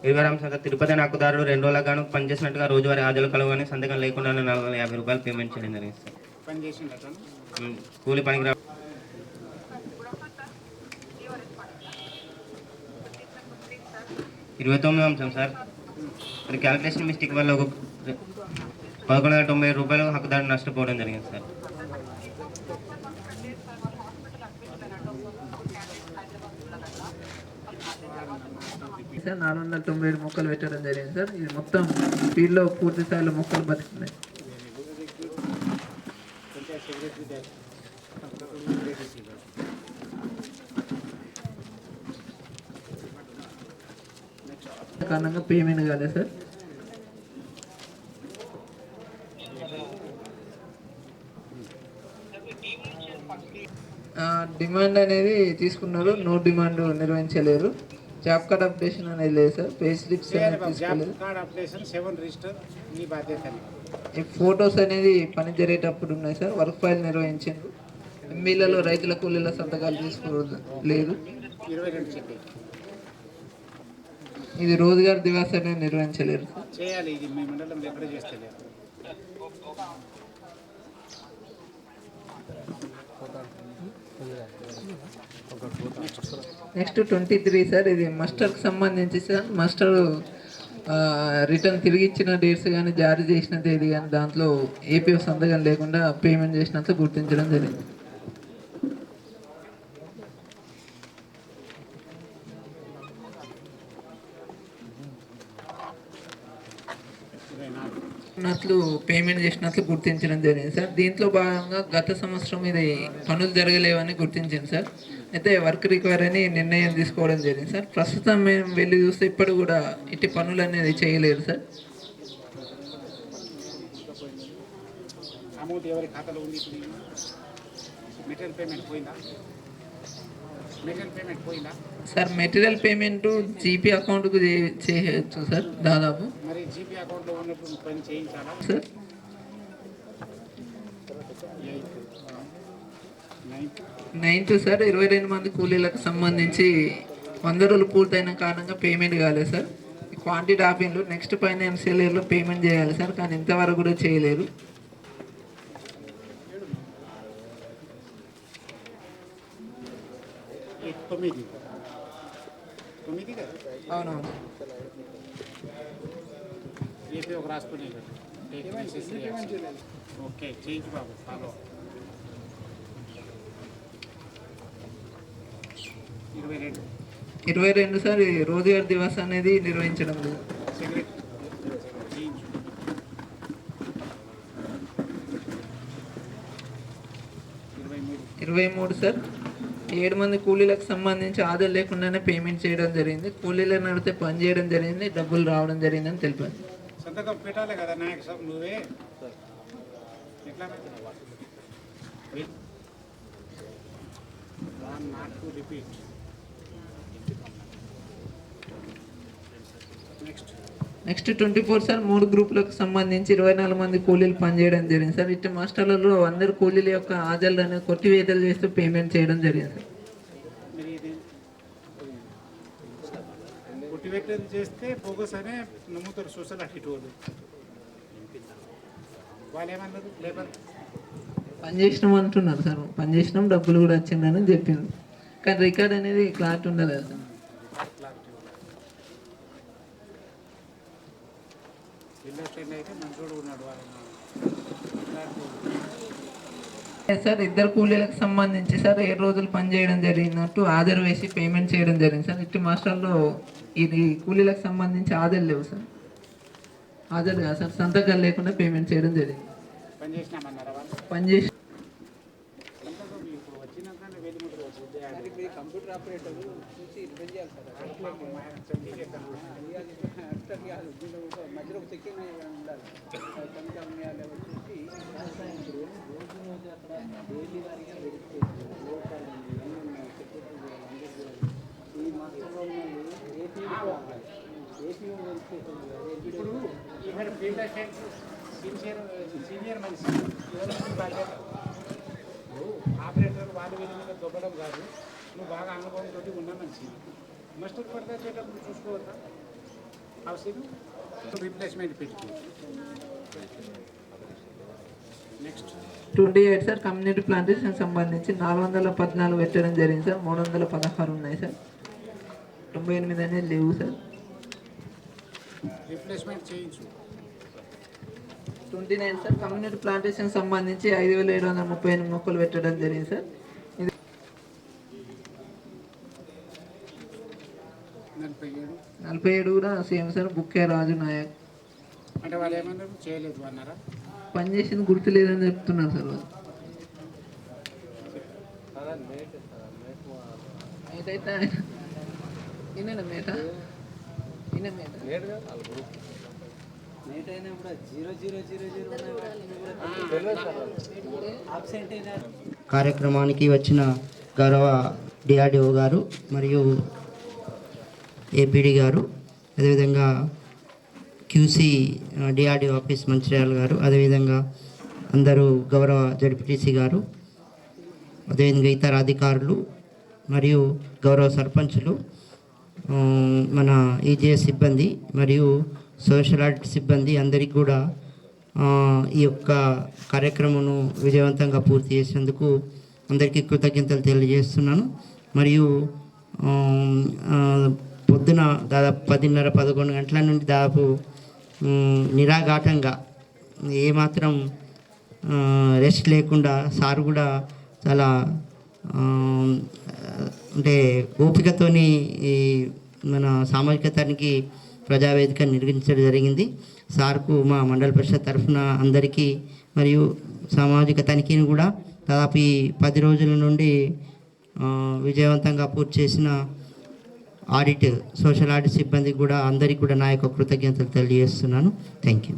26 అంశం తిరుపతి హక్కుదారుడు 2 రోజులకు గాను పనిచేసినట్టుగా రోజువారీ హాజరు కలవు కానీ సంతకం లేకుండా 450 రూపాయలు పేమెంట్ చేయడం జరిగింది సార్. పని చేసిండట కూలి పనికి 29వ అంశం సార్ మరి క్యాలిక్యులేషన్ మిస్టేక్ వల్ల 1190 రూపాయలు హక్కుదారుడు నష్టపోవడం జరిగింది సార్. సార్ 497 మొక్కలు పెట్టడం జరిగింది సార్. ఇది మొత్తం ఫీల్డ్లో పూర్తి స్థాయిలో మొక్కలు బతుకున్నాయి. కారణంగా పేమెంట్ కాలేదు సార్. డిమాండ్ అనేది తీసుకున్నారు, నో డిమాండ్ నిర్వహించలేరు. జాబ్ కార్డ్ అప్డేషన్ అనేది లేదు సార్. పే స్లిప్స్ అనేది తీసుకోలేదు. ఈ ఫొటోస్ అనేది పని జరిగేటప్పుడు ఉన్నాయి సార్. వర్క్ ఫైల్ నిర్వహించారు. ఎంబీలలో రైతుల కూలీల సంతకాలు తీసుకోలేదు. ఇది రోజుగారు దివాస్ అనేది నిర్వహించలేరు సార్. చేయాలి ఇది మీ మండలంలో ఎక్కడ చేస్తలేరు. నెక్స్ట్ 23 సార్ ఇది మస్టర్కి సంబంధించి సార్. మస్టర్ రిటర్న్ తిరిగి ఇచ్చిన డేట్స్ కానీ జారీ చేసిన తేదీ కానీ దాంట్లో ఏపీఎఫ్ సంతకం లేకుండా పేమెంట్ చేసినంత గుర్తించడం జరిగింది. పేమెంట్ చేసినట్లు గుర్తించడం జరిగింది సార్. దీంట్లో భాగంగా గత సంవత్సరం ఇది పనులు జరగలేవని గుర్తించింది సార్. అయితే వర్క్ రిక్వైర్ అని నిర్ణయం తీసుకోవడం జరిగింది సార్. ప్రస్తుతం మేము వెళ్ళి చూస్తే ఇప్పుడు కూడా ఇటు పనులు అనేది చేయలేదు సార్. అమౌంట్ ఎవరి ఖాతాలో ఉంది? మెటీరియల్ పేమెంట్ పోయిందా? సార్ మెటీరియల్ పేమెంట్ జీపీ అకౌంట్కు చేయవచ్చు సార్ దాదాపు. మరి జీపీ అకౌంట్లో ఉన్నప్పుడు పని చేయించాలా సార్? 9th సార్ 22 మంది కూలీలకు సంబంధించి 100 రోజులు పూర్తయిన కారణంగా పేమెంట్ కాలేదు సార్. క్వాంటిటీ ఆపిండ్రు. నెక్స్ట్ ఫైనాన్షియల్ ఇయర్లో పేమెంట్ చేయాలి సార్, కానీ ఇంతవరకు కూడా చేయలేరు. తొమ్మిది కదా అవునవును. రేపే ఒక రాసుకునే ఓకే చేయించు బాబు ఫాలో 22 సార్ రోజుగారి దివస్ అనేది నిర్వహించడం లేదు. సిగరెట్ చేయించు 23 సార్ 7 మంది కూలీలకు సంబంధించి ఆధార్ లేకుండానే పేమెంట్ చేయడం జరిగింది. కూలీలను నడితే పని చేయడం జరిగింది, డబ్బులు రావడం జరిగిందని తెలిపారు. సంతకం పెట్టాలి కదా నాయక సార్ నువ్వే ఎట్లా not to repeat. Next 24 sir 3 గ్రూపులకు సంబంధించి 24 మంది కూలీలు పనిచేయడం జరిగింది సార్. ఇటు మాస్టర్లలో అందరు కూలీల యొక్క ఆధార్లను కొట్టివేతలు చేస్తూ పేమెంట్ చేయడం జరిగింది సార్. కొట్టివేతలు చేస్తే బోగస్ అనే నమ్ముతారు సోషల్ అడిట్ వాళ్ళు ఏమన్నారు లేబర్ పని చేసినాం అంటున్నారు సార్. పని చేసినాం డబ్బులు కూడా వచ్చిందని చెప్పింది, కానీ రికార్డ్ అనేది క్లారిటీ ఉండదు సార్. సార్ 2 కూలీలకు సంబంధించి సార్ 7 రోజులు పని చేయడం జరిగినట్టు ఆధార్ వేసి పేమెంట్ చేయడం జరిగింది సార్. ఇటు మాస్టర్లో ఇది కూలీలకు సంబంధించి ఆధార్ లేవు సార్. ఆధార్ కాదు సార్, సంతకాలు లేకుండా పేమెంట్ చేయడం జరిగింది. పని చేసి కంప్యూటర్ ఆపరేటర్ చూసి ఇబ్బంది చేయాలి సార్. మధ్యలో చెక్కింగ్ ఉండాలి చూసి డైలీ వారిగా ఈ మాసంలో ఇప్పుడు ఇక్కడ ఫీల్డ్ అసిస్టెంట్ సీనియర్ మనిషి ఆపరేటర్ వాళ్ళు వీళ్ళ మీద దొబ్బడం కాదు. నువ్వు బాగా అనుభవంతో ఉన్న మనిషి మస్టర్ పడతా చేటప్పుడు చూసుకోవద్దా అవసరం రీప్లేస్మెంట్ పెట్టుకో. నెక్స్ట్ 28 సార్ కమ్యూనిటీ ప్లాంటేషన్ సంబంధించి 414 పెట్టడం జరిగింది సార్. 316 ఉన్నాయి సార్. 98 అనేది లేవు సార్. రీప్లేస్మెంట్ చేయించు. 29 సార్ కమ్యూనిటీ ప్లాంటేషన్ సంబంధించి 5738 మొక్కలు పెట్టడం జరిగింది సార్. ఇది 47 కూడా సేమ్ సార్. బుక్కే రాజు నాయక్ అంటే వాళ్ళు ఏమన్నారు చేయలేదు అన్నారా? పని చేసింది గుర్తు లేదని చెప్తున్నారు సార్ వాళ్ళు. అయితే ఈయన మేట ఈయన మేట లేట్ అయినా కూడా 0000 ఆబ్సెంట్ అయినా. కార్యక్రమానికి వచ్చిన గౌరవ డిఆర్డిఓ గారు మరియు ఏపీడీ గారు, అదేవిధంగా క్యూసీ డిఆర్డిఓ ఆఫీస్ మంచిర్యాల గారు, అదేవిధంగా అందరూ గౌరవ జడ్పీటీసీ గారు, అదేవిధంగా ఇతర అధికారులు మరియు గౌరవ సర్పంచులు, మన ఈజీఎస్ సిబ్బంది మరియు సోషల్ ఆడిట్ సిబ్బంది అందరికీ కూడా ఈ యొక్క కార్యక్రమను విజయవంతంగా పూర్తి చేసేందుకు అందరికీ కృతజ్ఞతలు తెలియజేస్తున్నాను. మరియు పొద్దున దాదాపు 10:30-11 గంటల నుండి దాదాపు నిరాఘాటంగా ఏమాత్రం రెస్ట్ లేకుండా సార్ కూడా చాలా అంటే ఓపికతోని ఈ మన సామాజికతానికి ప్రజావేదిక నిర్వహించడం జరిగింది. సార్కు మా మండల పరిషత్ తరఫున అందరికీ మరియు సామాజిక తనిఖీని కూడా దాదాపు ఈ 10 రోజుల నుండి విజయవంతంగా పూర్తి చేసిన ఆడిట్ సోషల్ ఆడిట్ సిబ్బందికి కూడా అందరికీ కూడా నా యొక్క కృతజ్ఞతలు తెలియజేస్తున్నాను. Thank you.